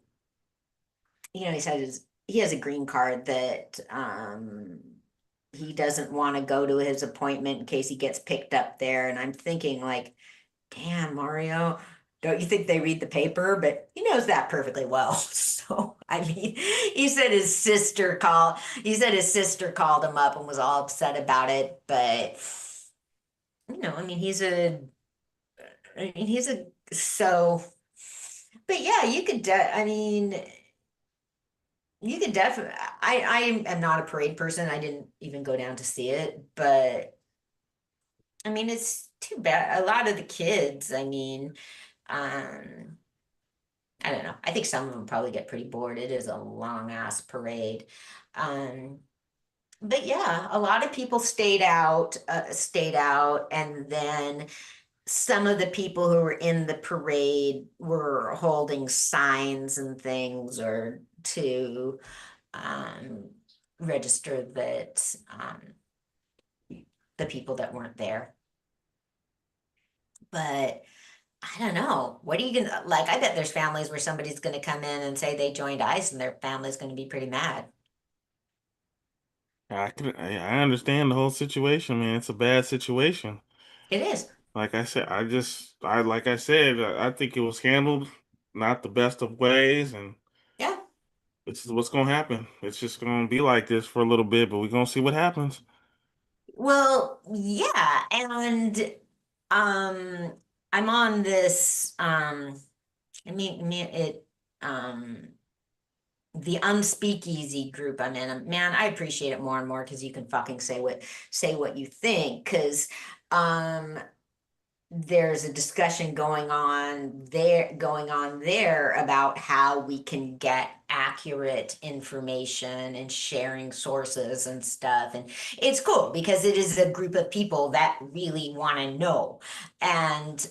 said he has a green card that he doesn't want to go to his appointment in case he gets picked up there. And I'm thinking like, damn, Mario, don't you think they read the paper? But he knows that perfectly well. So I mean, he said his sister called him up and was all upset about it. But I mean, so, but yeah, I mean, you could definitely, I am not a parade person. I didn't even go down to see it, but I mean, it's too bad. A lot of the kids, I mean, um, I don't know. I think some of them probably get pretty bored. It is a long ass parade. Um, but yeah, a lot of people stayed out, and then some of the people who were in the parade were holding signs and things or to um, register that the people that weren't there. But I don't know. What are you gonna like? I bet there's families where somebody's gonna come in and say they joined ICE and their family's gonna be pretty mad. I understand the whole situation, man. It's a bad situation. It is. Like I said, like I said, I think it was handled not the best of ways, and Yeah. it's what's gonna happen. It's just gonna be like this for a little bit, but we're gonna see what happens. Well, yeah, and um I'm on this um the unspeakeasy group I'm in. Man, I appreciate it more and more because you can fucking say what you think. Because um there's a discussion going on there about how we can get accurate information and sharing sources and stuff. And it's cool because it is a group of people that really want to know. And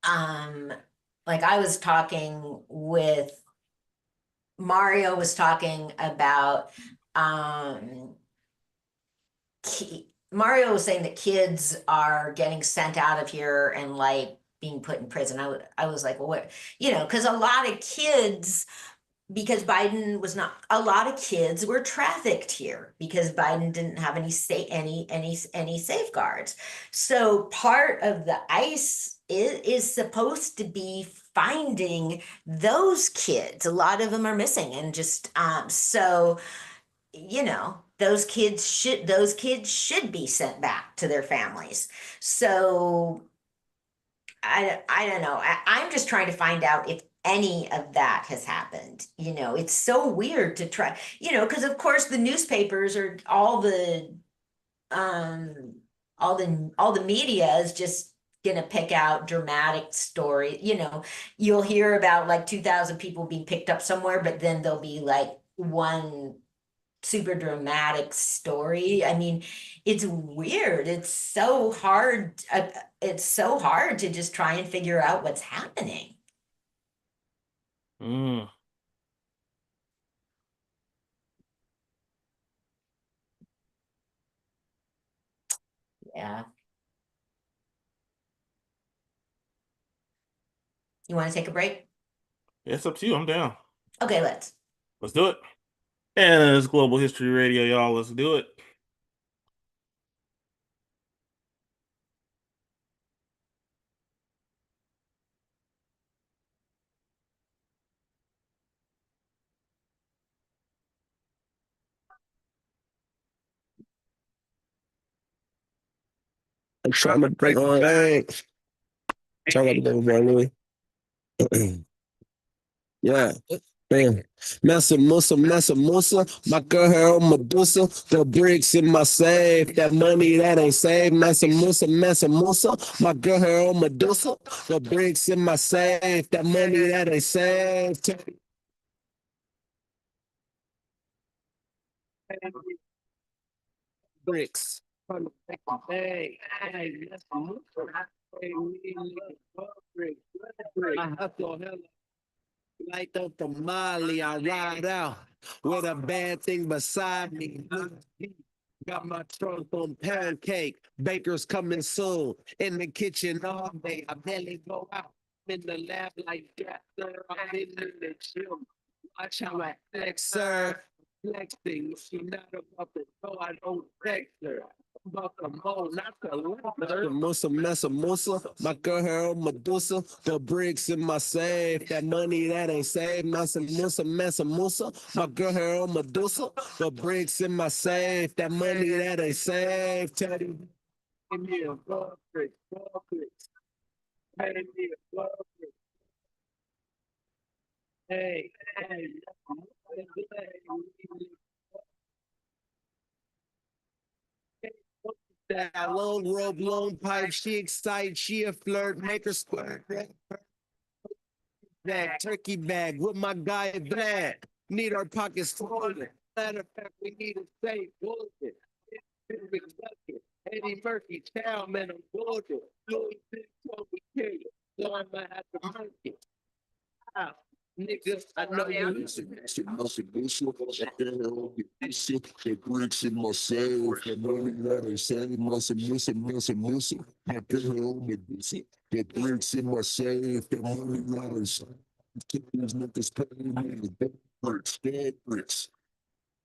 um like I was talking with Mario was talking about um Mario was saying that kids are getting sent out of here and like being put in prison. I was like, well, what, because a lot of kids, because Biden was not, a lot of kids were trafficked here because Biden didn't have any safeguards. So part of the ICE is supposed to be finding those kids. A lot of them are missing and just so those kids should be sent back to their families. So I don't know. I'm just trying to find out if any of that has happened. It's so weird to try, because of course the newspapers are um all the media is just gonna pick out dramatic story. You'll hear about like 2,000 people being picked up somewhere, but then there'll be like one super dramatic story. I mean, it's weird. It's so hard to just try and figure out what's happening. Mm. Yeah. You want to take a break? It's up to you. I'm down. Okay, let's. Let's do it. And it's Global History Radio, y'all. Let's do it. I'm trying to break my bank. Trying to break my Yeah. Bam. Massa Musa. My girl here on Medusa. The bricks in my safe. That money that ain't saved. Massa Musa. My girl here on Medusa. The bricks in my safe. That money that ain't saved. Bricks. Hey, I hustle hella. Light up the Molly, I ride out with a bad thing beside me. Got my trunk on pancake. Baker's coming soon. In the kitchen all day. I barely go out. In the lab like that. I'm in the gym. Watch how I flex her. Flexing, she not about to go, I don't text her. I'm about to mold, not the leather. Musa, Mesa, Musa, my girl here on Medusa, the bricks in my safe, that money that ain't saved, Mesa, Musa, Mesa, Musa, my girl here on Medusa, the bricks in my safe, that money that ain't saved, Teddy. Give me a blood brick, Pay me a blood brick. Hey, hey. That long rope, long pipe, she excited, she a flirt, make her squirt. That turkey bag with my guy Vlad, need our pockets full. Matter of fact, we need to say bullshit. Eddie Murphy, chow man, I'm bullshit. Louis told me kill you, so I might have to murk it. Ah, nigga, I know you. The bricks in my safe, the money that I save, Musa, Musa, Musa, Musa, I can help me, the bricks in my safe, the money that I save. These niggas pay me the dead bricks,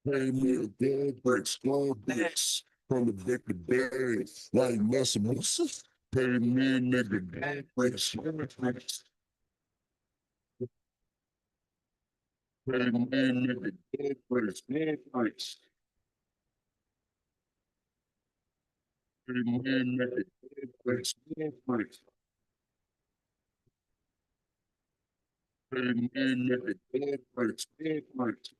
pay me the dead bricks, gold bricks, from the back to bag, like Musa, Musa, pay me nigga dead bricks, bricks. Pay me nigga dead bricks, bricks. Pay me nigga dead bricks, bricks. Pay me nigga dead bricks, bricks.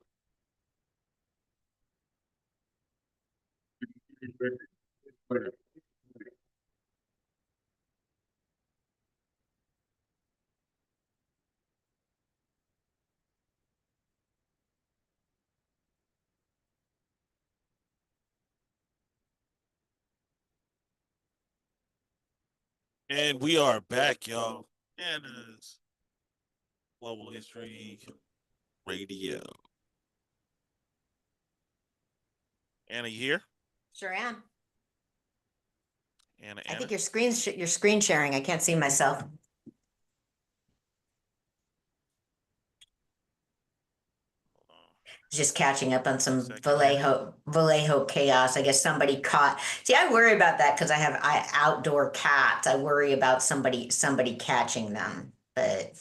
And we are back, y'all. And it's Global History Radio. Anna, you here? Sure am. Anna, I Anna. think your screen sharing. I can't see myself. Just catching up on some Vallejo chaos. I guess somebody caught. See, I worry about that because I outdoor cats. I worry about somebody catching them. But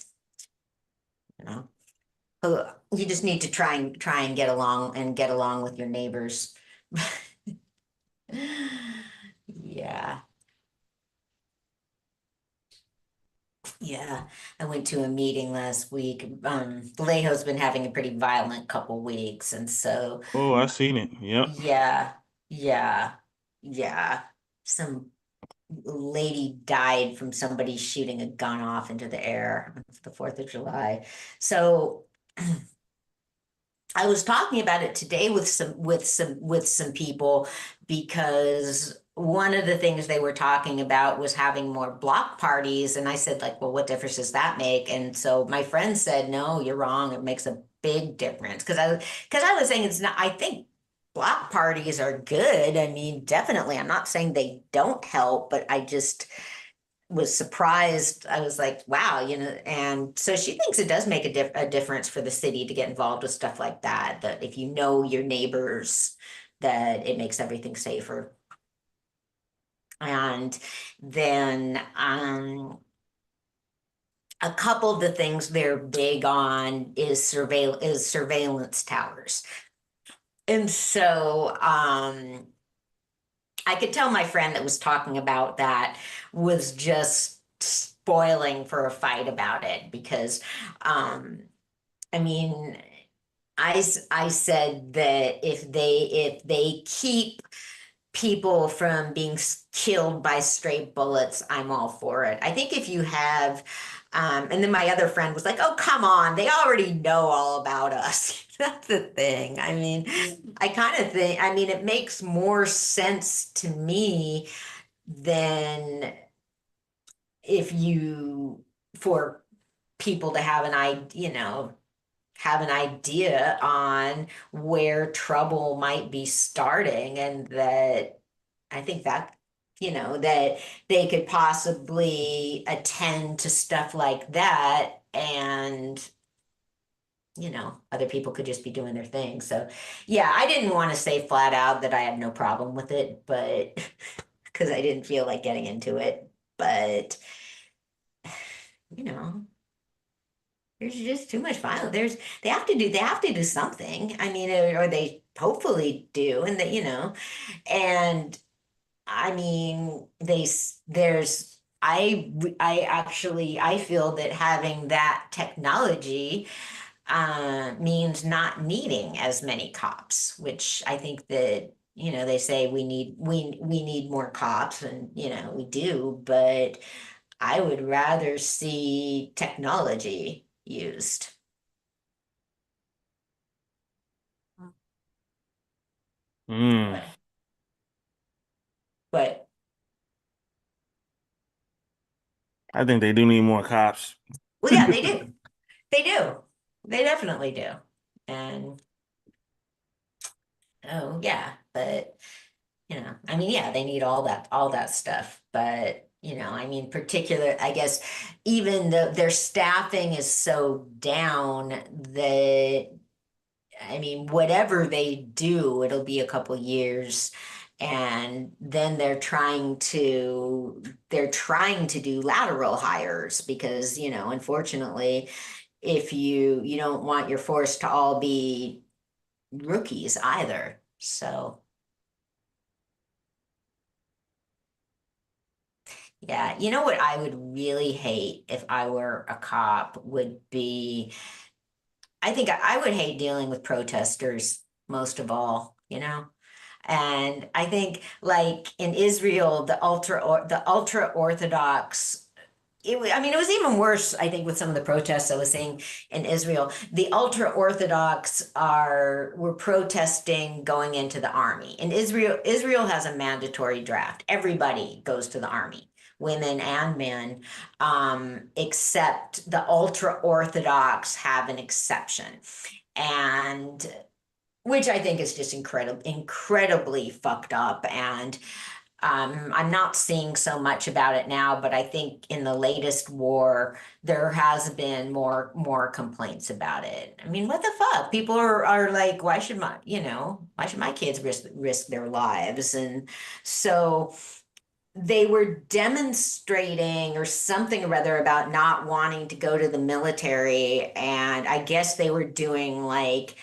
you know, you just need to try and get along with your neighbors. Yeah. Yeah, I went to a meeting last week. Vallejo's been having a pretty violent couple weeks, and so Oh, I seen it. Yep. yeah, yeah, yeah. Some lady died from somebody shooting a gun off into the air on the 4th of July. So I was talking about it today with some people because one of the things they were talking about was having more block parties, and I said, like, well, what difference does that make? And so my friend said, no, you're wrong. It makes a big difference because I was saying it's not. I think block parties are good. I mean, definitely. I'm not saying they don't help, but I just was surprised. I was like, wow, and so she thinks it does make a difference for the city to get involved with stuff like that, that if you know your neighbors, that it makes everything safer. And then a couple of the things they're big on is surveillance towers. And so I could tell my friend that was talking about that was just spoiling for a fight about it because, I mean, I said that if they keep people from being killed by stray bullets, I'm all for it. I think if you have, and then my other friend was like, oh, come on, they already know all about us. That's the thing. I mean, I kind of think, I mean, it makes more sense to me than if for people to have have an idea on where trouble might be starting, and that I think that that they could possibly attend to stuff like that and other people could just be doing their thing. So, yeah, I didn't want to say flat out that I had no problem with it, but because I didn't feel like getting into it. But, you know, there's just too much violence. They have to do something. I mean, or they hopefully do, and that, and I mean, I actually, I feel that having that technology means not needing as many cops, which I think that, they say we need more cops, and, we do, but I would rather see technology used. Mm. But I think they do need more cops. well, yeah, they do. They do. They definitely do. And oh yeah, but I mean, yeah, they need all that stuff. But, I mean, particular, I guess, even though their staffing is so down that, I mean, whatever they do, it'll be a couple years. And then they're trying to do lateral hires because, unfortunately, if you don't want your force to all be rookies either. So, yeah, you know what I would really hate if I were a cop would be, I think I would hate dealing with protesters most of all, And I think like in Israel, the ultra Orthodox, I mean, it was even worse, I think, with some of the protests I was seeing in Israel. The ultra Orthodox were protesting going into the army. In Israel has a mandatory draft. Everybody goes to the army, women and men, except the ultra Orthodox have an exception. And which I think is just incredibly fucked up. And I'm not seeing so much about it now, but I think in the latest war, there has been more complaints about it. I mean, what the fuck? People are like, why should my kids risk their lives? And so they were demonstrating or something or other about not wanting to go to the military, and I guess they were doing like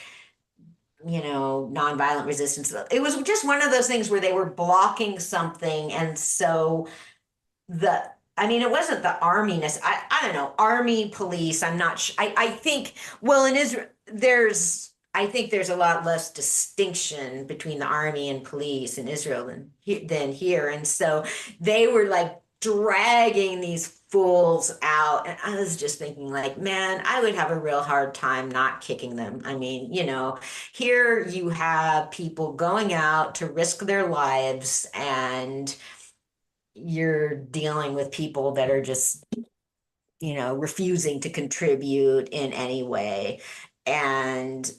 nonviolent resistance. It was just one of those things where they were blocking something. And so I mean, it wasn't the arminess. I don't know, army, police. I'm not sure. I think, well, in Israel, I think there's a lot less distinction between the army and police in Israel than here. And so they were like dragging these fools out. And I was just thinking, like, man, I would have a real hard time not kicking them. I mean, here you have people going out to risk their lives, and you're dealing with people that are just, refusing to contribute in any way. And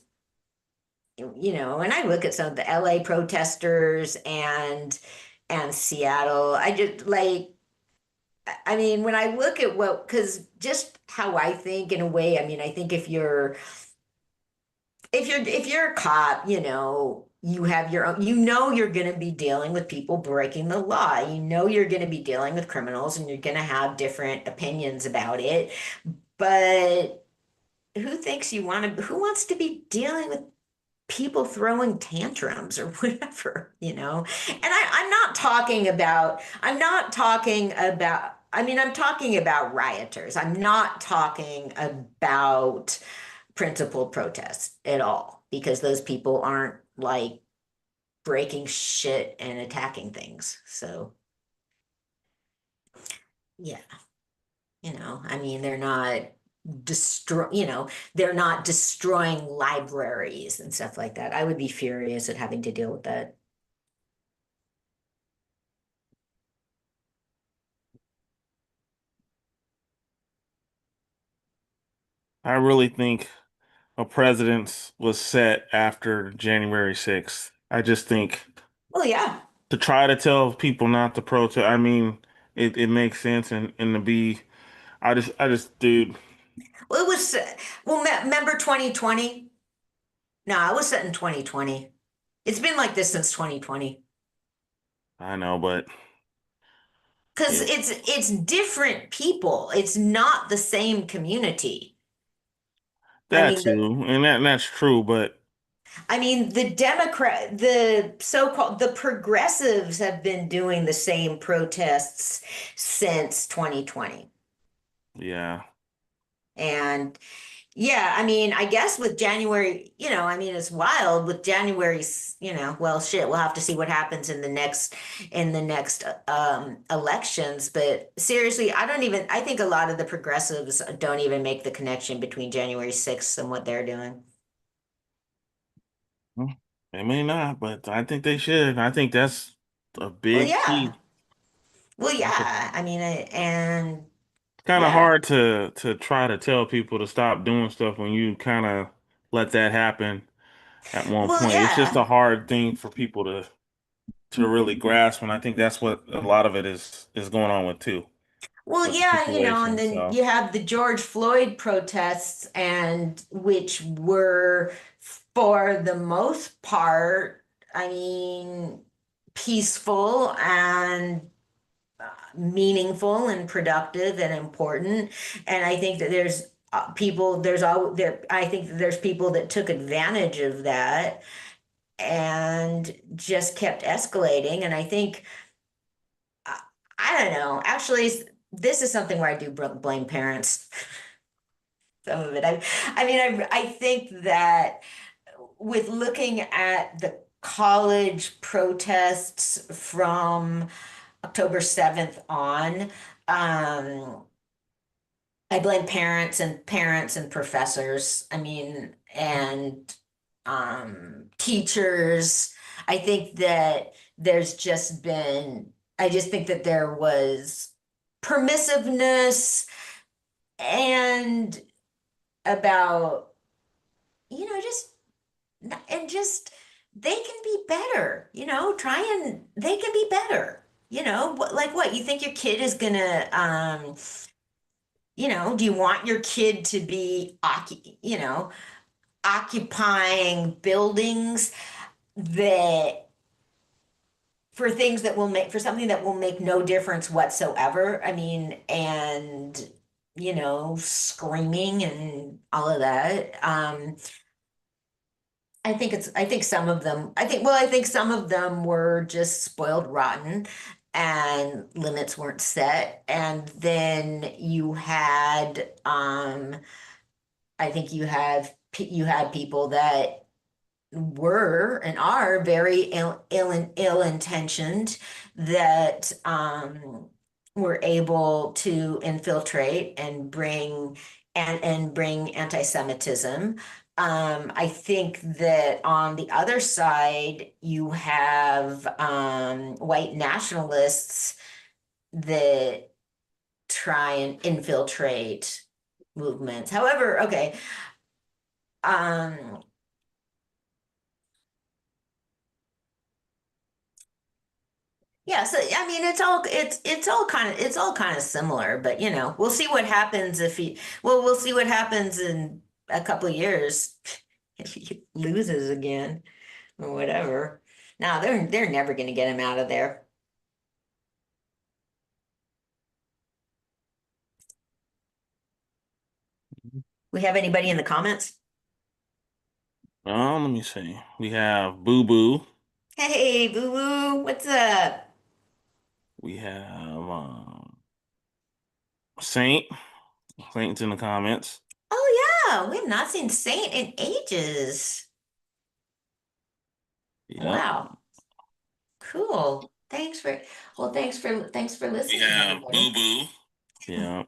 and I look at some of the LA protesters and Seattle, I just like, I mean, when I look at because just how I think in a way, I mean, I think if you're a cop, you have your own, you're going to be dealing with people breaking the law. You're going to be dealing with criminals, and you're going to have different opinions about it. But who wants to be dealing with people throwing tantrums or whatever, And I mean, I'm talking about rioters. I'm not talking about principled protests at all, because those people aren't like breaking shit and attacking things. So, yeah, I mean, they're not destroying libraries and stuff like that. I would be furious at having to deal with that. I really think a precedence was set after January 6th. I just think Well, yeah. to try to tell people not to protest, I mean, it makes sense, and to be, dude, Well, it was, well, remember 2020? No, I was set in 2020. It's been like this since 2020. I know, but Because yeah, it's different people. It's not the same community. I that mean, too, and that's true. But the so-called the progressives have been doing the same protests since 2020. yeah, And yeah, I mean, I guess with January, I mean, it's wild with January's, well, shit, we'll have to see what happens in the next elections. But seriously, I think a lot of the progressives don't even make the connection between January 6th and what they're doing. well, they may not, but I think they should. I think that's a Well, big yeah. key. Well, That's a yeah. I mean, and kind of yeah. hard to try to tell people to stop doing stuff when you kind of let that happen at one Well, point. It's just yeah. a hard thing for people to really grasp, and I think that's what a lot of it is going on with too, Well, with the yeah, and situation. then So you have the George Floyd protests, and which were, for the most part, I mean, peaceful and meaningful and productive and important. And I think that I think that there's people that took advantage of that and just kept escalating. And I think I, I don't know. Actually, this is something where I do blame parents. Some of it. I mean, I think that with looking at the college protests from October 7th on, I blame parents and professors. I mean, and teachers. I think that I just think that there was permissiveness and about, just, and just, they can be better, they can be better. Like what? You think your kid is gonna, do you want your kid to be, occupying buildings that for something that will make no difference whatsoever? I mean, and screaming and all of that. I think some of them were just spoiled rotten and limits weren't set. And then I think you had people that were and are very ill-intentioned that were able to infiltrate and bring anti-Semitism. I think that on the other side, you have white nationalists that try and infiltrate movements. However, okay. Um, Yeah, so I mean it's all kind of similar, but we'll see what happens we'll see what happens in a couple of years if he loses again or whatever. Now they're never gonna get him out of there. We have anybody in the comments? let me see. We have Boo Boo. Hey, Boo Boo, what's up? We have Saint. Saint's in the comments. Oh yeah, we've not seen Saint in ages. Yep. Wow, cool. Thanks for We listening, have Boo everybody. Boo. Yeah.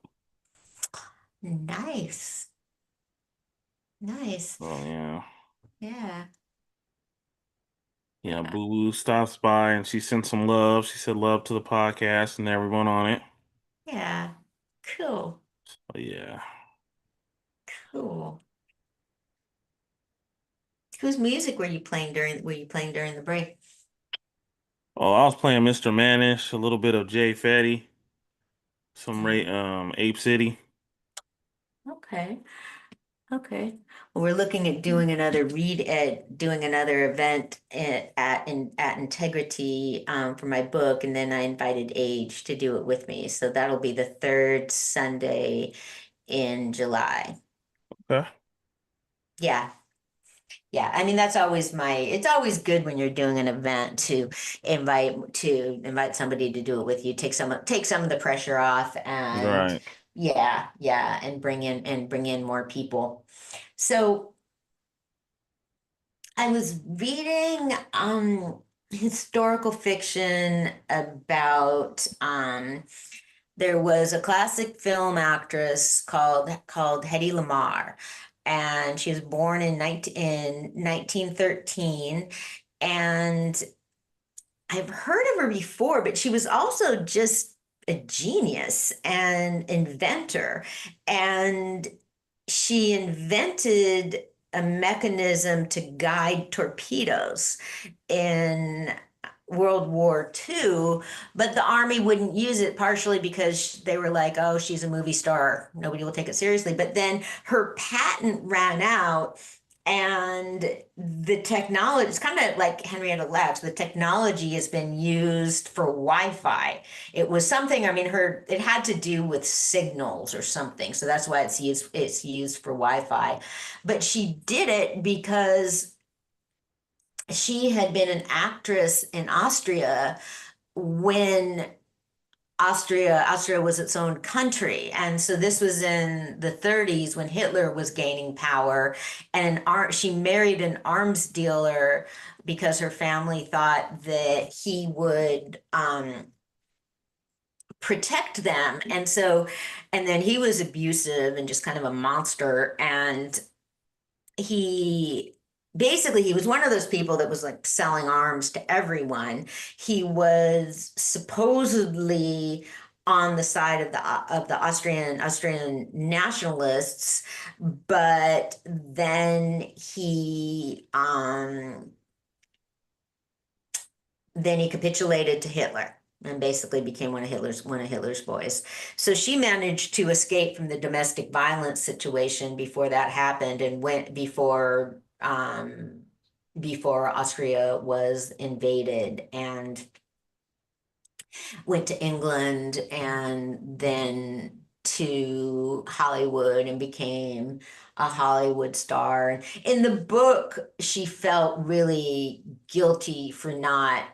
Nice. Nice. Oh yeah. Yeah. Yeah, Boo Boo stops by and she sent some love. She said love to the podcast and everyone on it. Yeah. Cool. But yeah. Cool. Whose music were you playing during the break? Oh, I was playing Mr. Manish, a little bit of Jay Fetty, some Yeah. Ape City. Okay. Okay. Okay. Well, we're looking at doing another doing another event at Integrity for my book, and then I invited Age to do it with me. So that'll be the third Sunday in July. Okay. Yeah. Yeah. I mean, that's always it's always good when you're doing an event to invite somebody to do it with you, take some of the pressure off and Right. yeah, yeah, and bring in more people. So I was reading historical fiction about there was a classic film actress called Hedy Lamarr, and she was born in 1913, and I've heard of her before, but she was also just a genius and inventor, and she invented a mechanism to guide torpedoes in World War II, but the army wouldn't use it partially because they were like, oh, she's a movie star. Nobody will take it seriously. But then her patent ran out and the technology, it's kind of like Henrietta Lacks, the technology has been used for Wi-Fi. It was something, I mean, it had to do with signals or something. So that's why it's used for Wi-Fi. But she did it because she had been an actress in Austria when Austria was its own country. And so this was in the 30s when Hitler was gaining power. And she married an arms dealer because her family thought that he would protect them. And then he was abusive and just kind of a monster. And he he was one of those people that was like selling arms to everyone. He was supposedly on the side of the Austrian nationalists, but then he capitulated to Hitler and basically became one of Hitler's boys. So she managed to escape from the domestic violence situation before that happened and went before Austria was invaded and went to England and then to Hollywood and became a Hollywood star. In the book, she felt really guilty for not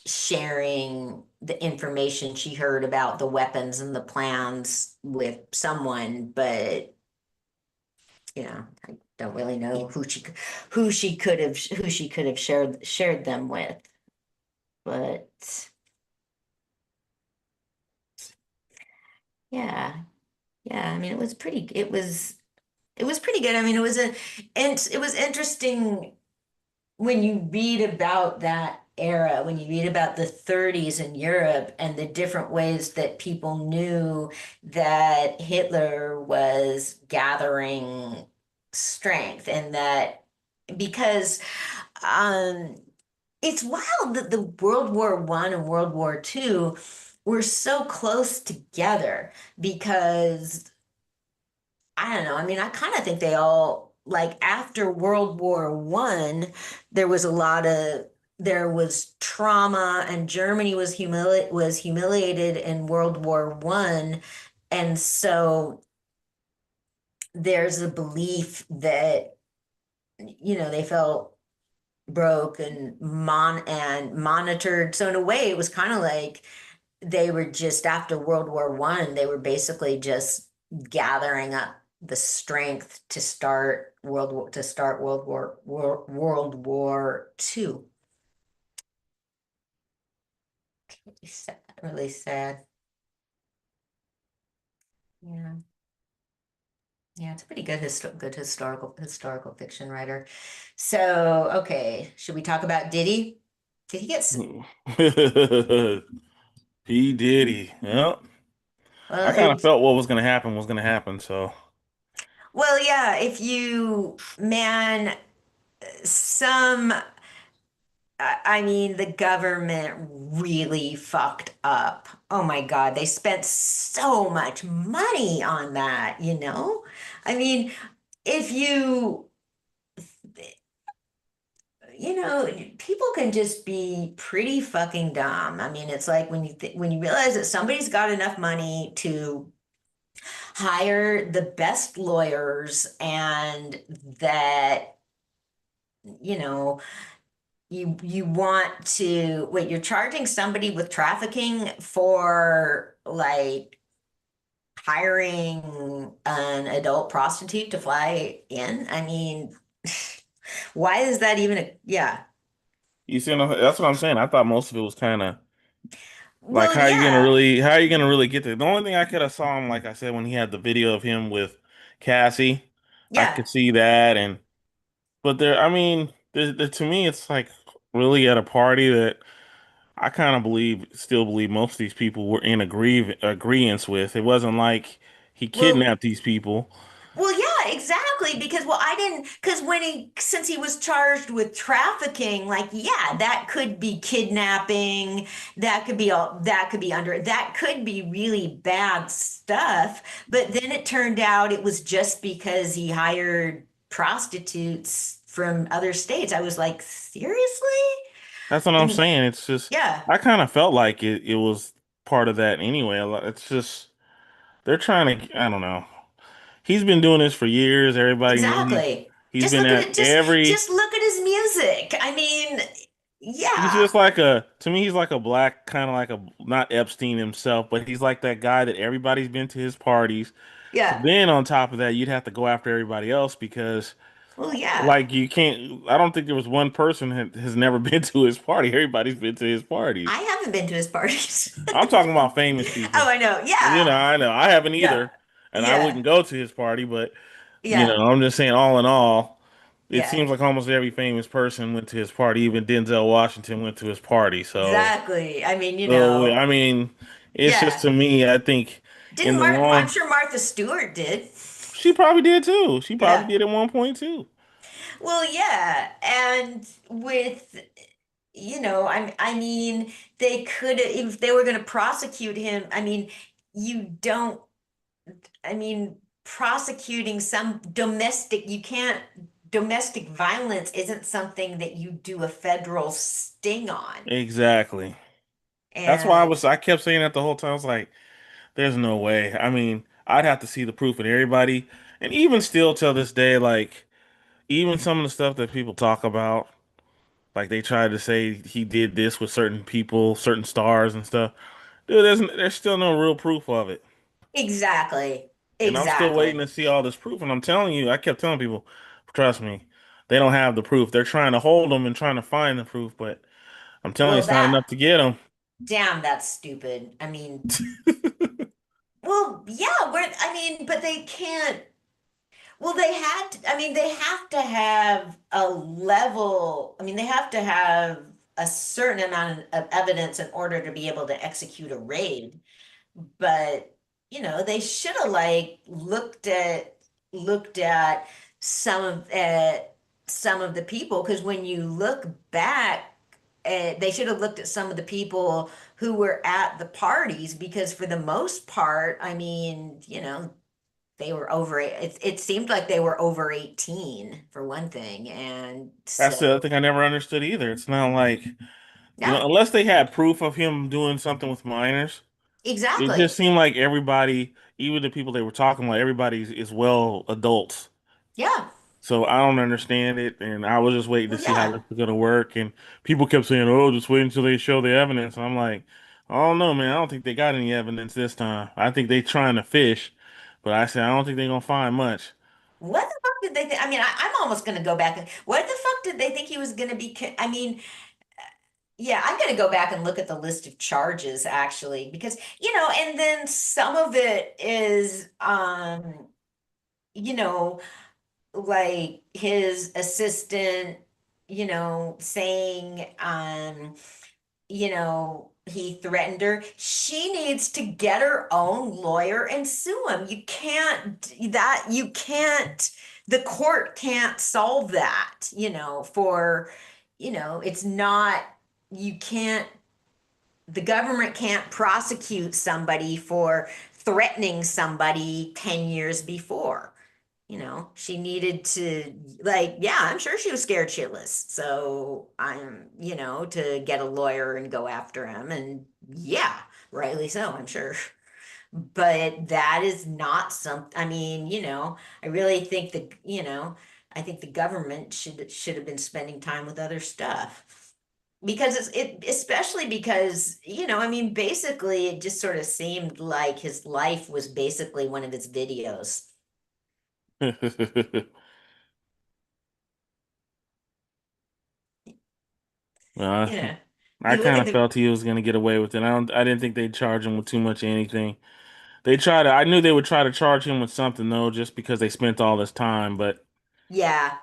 sharing the information she heard about the weapons and the plans with someone, but I don't really know who she could have shared them with. But yeah, yeah, I mean it was pretty good. I mean and it was interesting when you read about that era, when you read about the 30s in Europe and the different ways that people knew that Hitler was gathering strength, and that because um, it's wild that the World War One and World War Two were so close together because I don't know. I mean, I kind of think they all like after World War One, there was trauma, and Germany was humiliated in World War One, and so there's a belief that they felt broke and monitored. So in a way, it was kind of like they were just after World War One, they were basically just gathering up the strength to start World War Two. Really sad, really sad. Yeah. Yeah, it's a pretty good historical fiction writer. So, okay, should we talk about Diddy? Did he get P. Diddy. Yep. I well, kind of felt what was going to happen was going to happen. So, yeah, if you man some I mean, the government really fucked up. Oh my God, they spent so much money on that, you know? I mean, if you know, people can just be pretty fucking dumb. I mean, it's like when you realize that somebody's got enough money to hire the best lawyers and that, you know, you want to wait, you're charging somebody with trafficking for like hiring an adult prostitute to fly in? I mean, why is that even yeah. You see, that's what I'm saying. I thought most of it was kind of like Well, yeah. how are you gonna really get there? The only thing I could have saw him, like I said, when he had the video of him with Cassie, I Yeah. could see that, and but there, I mean, to me, it's like really at a party that I kind of still believe most of these people were in agreement with. It wasn't like he Well, kidnapped these people. Well, yeah, exactly. Because, well, I didn't, because since he was charged with trafficking, like, yeah, that could be kidnapping, that could be that could be really bad stuff. But then it turned out it was just because he hired prostitutes from other states. I was like, seriously? That's what I'm And saying. It's just yeah, I kind of felt like it was part of that anyway. It's just they're trying to. I don't know. He's been doing this for years. Everybody knew him. exactly. He's Just been look at at it, every. just look at his music. I mean, He's yeah, just like to me, he's like a black, kind of like a, not Epstein himself, but he's like that guy that everybody's been to his parties. So yeah. then on top of that, you'd have to go after everybody else because, Well, yeah. like, you can't, I don't think there was one person that has never been to his party. Everybody's been to his parties. I haven't been to his parties. I'm talking about famous Oh, people. I know. You know, Yeah. I know. I haven't Yeah. either, and I Yeah. wouldn't go to his party, but, Yeah. I'm just saying, all in all, it Yeah. seems like almost every famous person went to his party. Even Denzel Washington went to his party. Exactly. I mean, I mean, it's just yeah. to me, I think in the I'm long, sure Martha Stewart did. she probably did too. She probably Yeah. did at one point too. Well, yeah. And with, I mean, they could, if they were going to prosecute him, I mean, you don't, I mean, prosecuting some you can't, domestic violence isn't something that you do a federal sting on. Exactly. That's why And I kept saying that the whole time. I was like, there's no way. I mean, I'd have to see the proof of everybody. And even still till this day, like, even some of the stuff that people talk about, like they tried to say he did this with certain people, certain stars and stuff. Dude, there's still no real proof of it. exactly. And I'm still waiting Exactly. to see all this proof. And I'm telling you, I kept telling people, trust me, they don't have the proof. They're trying to hold them and trying to find the proof, but I'm telling you, Well, it's not enough to get them. damn, that's stupid. I mean, well, yeah, I mean, but they can't, well, I mean, they have to have a level, I mean, they have to have a certain amount of evidence in order to be able to execute a raid. But, they should have like looked at some of the people, because when you look back, they should have looked at some of the people who were at the parties, because for the most part, I mean, they were it seemed like they were over 18 for one thing. And That's the other so, thing I never understood either. It's not like, yeah, unless they had proof of him doing something with minors, it just exactly. seemed like everybody, even the people they were talking about, everybody is well adults. Yeah. So I don't understand it, and I was just waiting to Well, see how yeah. this was gonna work. And people kept saying, "Oh, just wait until they show the evidence." And I'm like, "I don't know, man. I don't think they got any evidence this time. I think they trying to fish, but I said I don't think they're gonna find much." What the fuck did they think? I mean, I'm almost going to go back and what the fuck did they think he was going to be? I mean, yeah, I'm going to go back and look at the list of charges actually, because, and then some of it is, you know, like his assistant, saying, he threatened her. She needs to get her own lawyer and sue him. You can't, the court can't solve that, for, you know, it's not, you can't, the government can't prosecute somebody for threatening somebody 10 years before. You know, she needed to, like, yeah, I'm sure she was scared shitless. So you know, to get a lawyer and go after him. And yeah, rightly so, I'm sure. But that is not something, I mean, you know, I really think that, you know, I think the government should have been spending time with other stuff. Because especially because, you know, I mean, basically it just sort of seemed like his life was basically one of his videos. Well, You know, I you look kind at of the, felt he was gonna get away with it. I didn't think they'd charge him with too much of anything. I knew they would try to charge him with something though, just because they spent all this time. But yeah,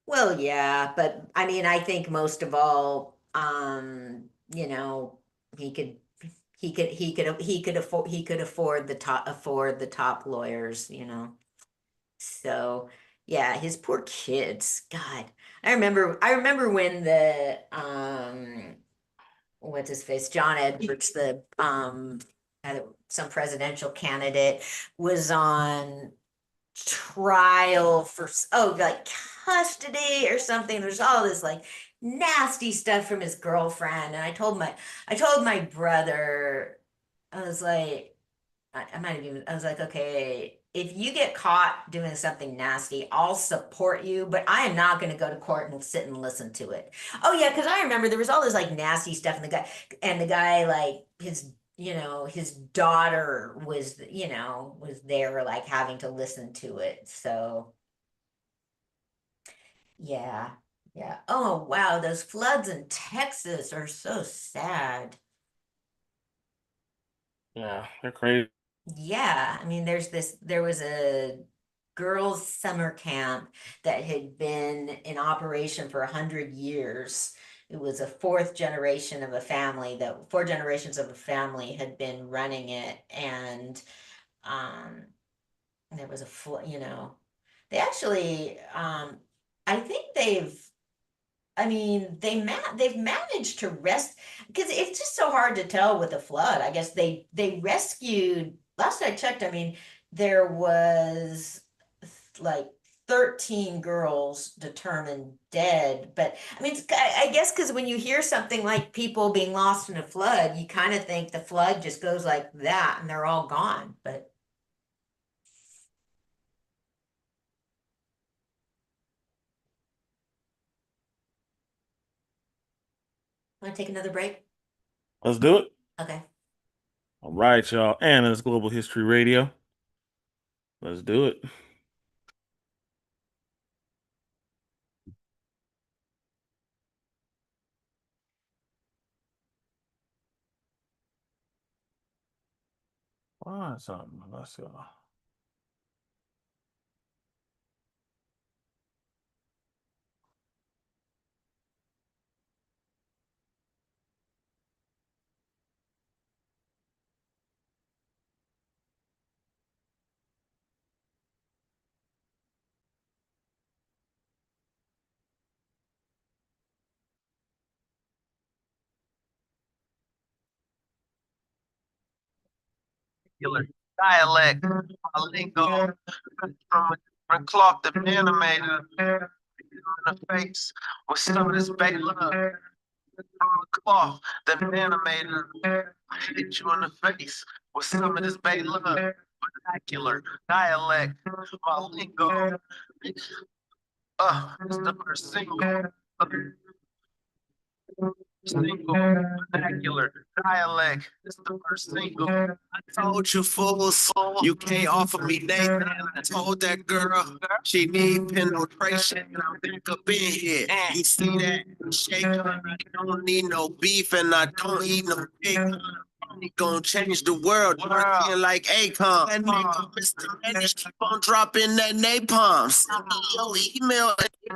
well, yeah, but I mean, I think most of all, you know, he could, he could afford the top lawyers, you know. So, yeah, his poor kids. God, I remember when the what's his face, John Edwards, the some presidential candidate, was on trial for like custody or something. There's all this like nasty stuff from his girlfriend, and I told my brother, I was like, I might have even, I was like, okay, if you get caught doing something nasty, I'll support you, but I am not going to go to court and sit and listen to it. Oh yeah, because I remember there was all this like nasty stuff, and the guy like his, you know, his daughter was, you know, was there like having to listen to it. So yeah, yeah. Oh wow, those floods in Texas are so sad. yeah, they're crazy. Yeah, I mean, there was a girls' summer camp that had been in operation for 100 years. It was a four generations of a family had been running it, and um, there was you know, they actually, I think I mean, they've managed to because it's just so hard to tell with a flood. I guess they rescued, last I checked, I mean, there was like 13 girls determined dead. But I mean, I guess because when you hear something like people being lost in a flood, you kind of think the flood just goes like that and they're all gone. But want to take another break? Let's do it. Okay. All right, y'all. And it's Global History Radio. Let's do it. Find something. Let's go. Dialect, a lingo from a different cloth than animator in the face with some of this bait love from the cloth than animator. Hit you in the face with some of this bait love. Vernacular, dialect, my lingo. It's the first single. Single, vernacular, dialect. It's the first single. I told you fools, you can't offer me Nathan. I told that girl she need penetration. I'm back up in here. You see that? Shake her. I don't need no beef and I don't eat no bacon. He gonna change the world, working like Akon. That nigga, Mr. Manish, keep on dropping that napalm. Send me your email,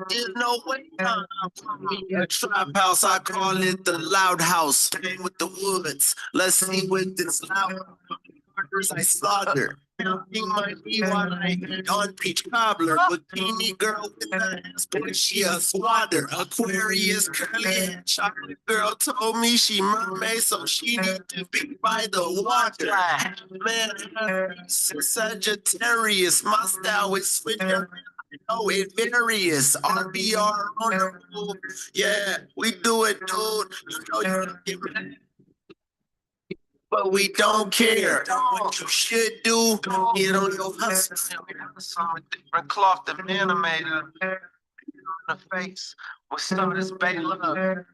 there's no way. A trap house, I call it the loud house. Stay with the woods. Let's see what this loud murders I slaughter. He might be white on peach cobbler, bikini girl with the ass, but she a swatter. Aquarius curly, chocolate girl told me she mermaid, so she need to be by the water. Man, Sagittarius, my style is switcher. Oh, it varies. RBR on the move. Yeah, we do it, dude. You know you don't get mad, but we don't care. What you should do, get on your hustle. Some different cloth than animator on the face with some of this bay love.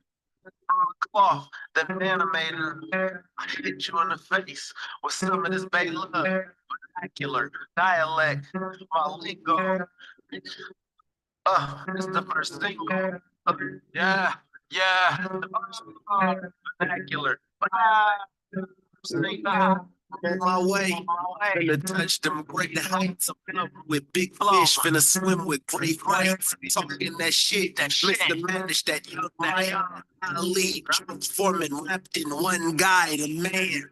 Cloth than animator. I hit you in the face with some of this bay love. Vernacular dialect, my lingo. It's the first single. Yeah, yeah. The first vernacular. On my way, finna touch them great heights. I'm up with big fish, finna swim with great whites. Talking that shit, Mr. Manish, that young man. I lead, transforming, wrapped in one guy, the man.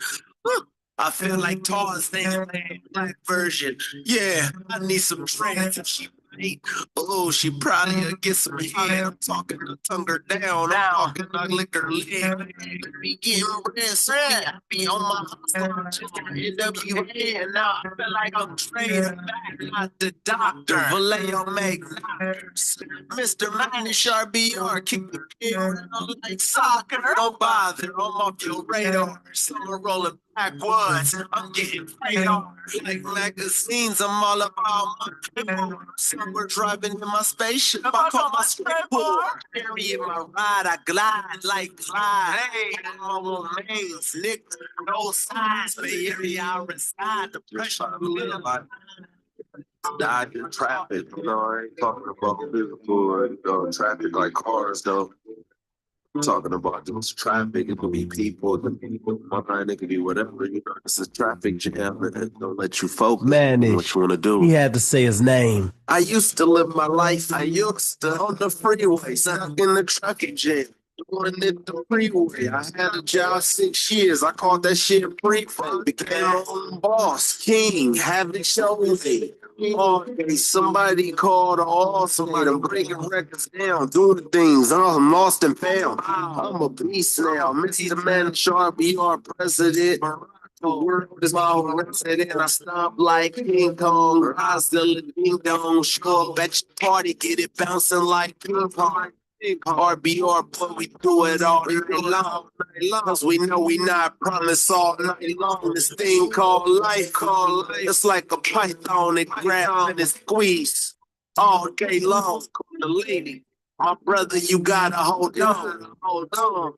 I feel like Tarzan, black version. Yeah, I need some trans if she right. Oh, she probably get some head. I'm talking to tongue her down. I'm talking to lick her leg. Be getting breast, I be on my hustle. Just NWA, and now I feel like I'm trained back, not the doctor. Vallejo make doctors. Mr. Manish RBR, kick the kid around like soccer. Don't bother, I'm off your radar. Summer rolling backwoods, I'm getting radar. Like magazines, I'm all about my people. Summer driving in my spaceship, I call my skateboard. Carry in my ride, I glide like Clyde. Hey, I'm on mains, nigga, no sides, Bay Area, I reside. The pressure I'm living like. Dodging traffic, you know, I ain't talking about physical, traffic like cars, though. I'm talking about just traffic. It could be people, it could be behind, it could be whatever. You know, it's a traffic jam and don't let you focus on what you want to do. He had to say his name. I used to live my life. I used to on the freeway, stuck in the traffic jam. Doing it the freeway. I had a job 6 years. I called that shit free phone. Became my own boss, king, having shows me. Okay, somebody called all somebody. I'm breaking records down, doing the things. I'm lost and found. I'm a beast now. Mr. Manish RBR president. The world is my own resident. I stomp like King Kong. I still a ding dong. Sure, bet your party get it bouncing like ping pong. RBR, but we do it all night long. Cause we know we not promised all night long. This thing called life, it's like a python. It grab and it squeeze all day long. The lady, my brother, you gotta hold on, hold on.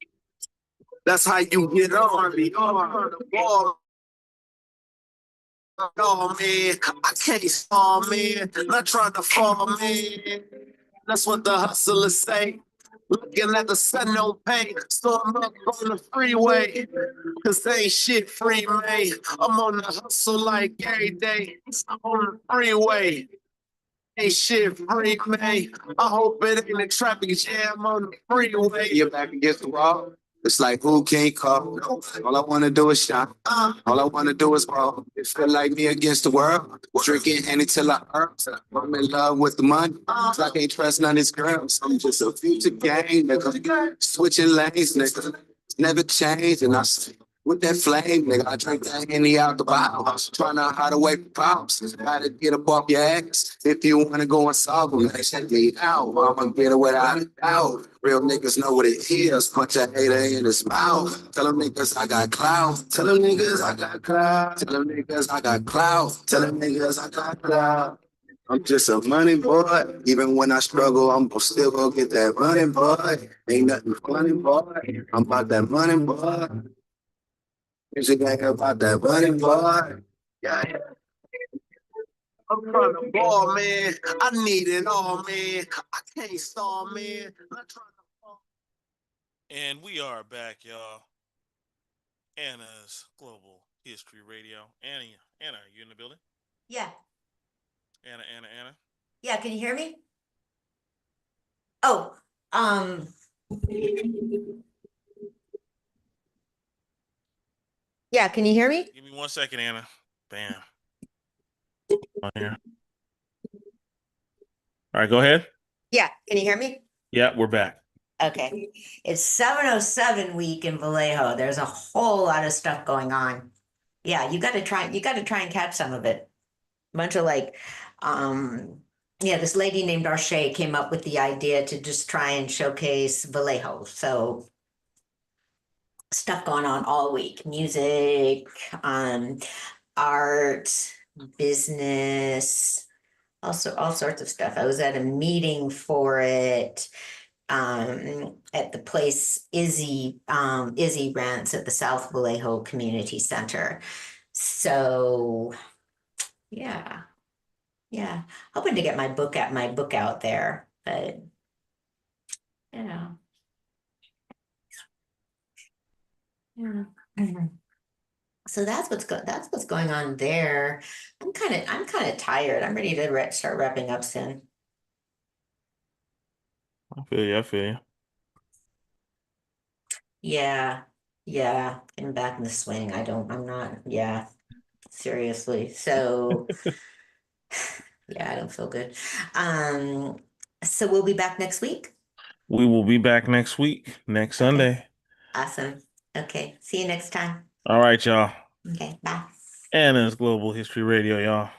That's how you get on me. On the ball. Oh man, I can't fall, man. Not trying to fall, man. That's what the hustlers say. Looking at the sun, no pain. So I'm up on the freeway. Cause ain't shit free, man. I'm on the hustle like every day. I'm on the freeway. Ain't shit free, man. I hope it ain't a traffic jam on the freeway. You're back against the wall. It's like who can't call? All I wanna do is shop. All I wanna do is ball. It feel like me against the world. Drinking Henny till I earn. I'm in love with the money. So I can't trust none of these girls. I'm just a future gang, nigga. Switching lanes, nigga. Never change, and with that flame, nigga, I drink that Henny out the bottle. Trying to hide away from problems. Gotta get up off your ass. If you wanna go and solve them, they check me out. I'ma get it without a doubt. Real niggas know what it is. Punch a hater in his mouth. Tell them niggas I got clout. Tell them niggas I got clout. Tell them niggas I got clout. Tell them niggas I got clout. I'm just a money boy. Even when I struggle, I'm still gonna get that money boy. Ain't nothing funny boy. I'm about that money boy. Music ain't about that money boy. Yeah. I'm trying to ball, man. I need it all, man. I can't stall, man. I'm trying to ball. And we are back, y'all. Anna's Global History Radio. Anna, you in the building? Yeah. Anna. Yeah, can you hear me? Oh, yeah, can you hear me? Give me 1 second, Anna. Bam. on here. All right, go ahead. Yeah, can you hear me? Yeah, we're back. Okay, it's 707 week in Vallejo. There's a whole lot of stuff going on. Yeah, you got to try and catch some of it. Bunch of like, yeah, this lady named Arshay came up with the idea to just try and showcase Vallejo. So stuff going on all week, music, art, business, also all sorts of stuff. I was at a meeting for it at the place Izzy rents at the South Vallejo Community Center. So yeah, hoping to get my book out there, but you know, yeah. Mhm. So that's what's going on there. I'm kind of tired. I'm ready to start wrapping up soon. I feel you. I feel you. Yeah, getting back in the swing. I'm not, yeah, seriously. So, yeah, I don't feel good. Um, so we'll be back next week. We will be back next week, next Okay. Sunday. Awesome. Okay, see you next time. All right, y'all. Okay, bye. And it's Global History Radio, y'all.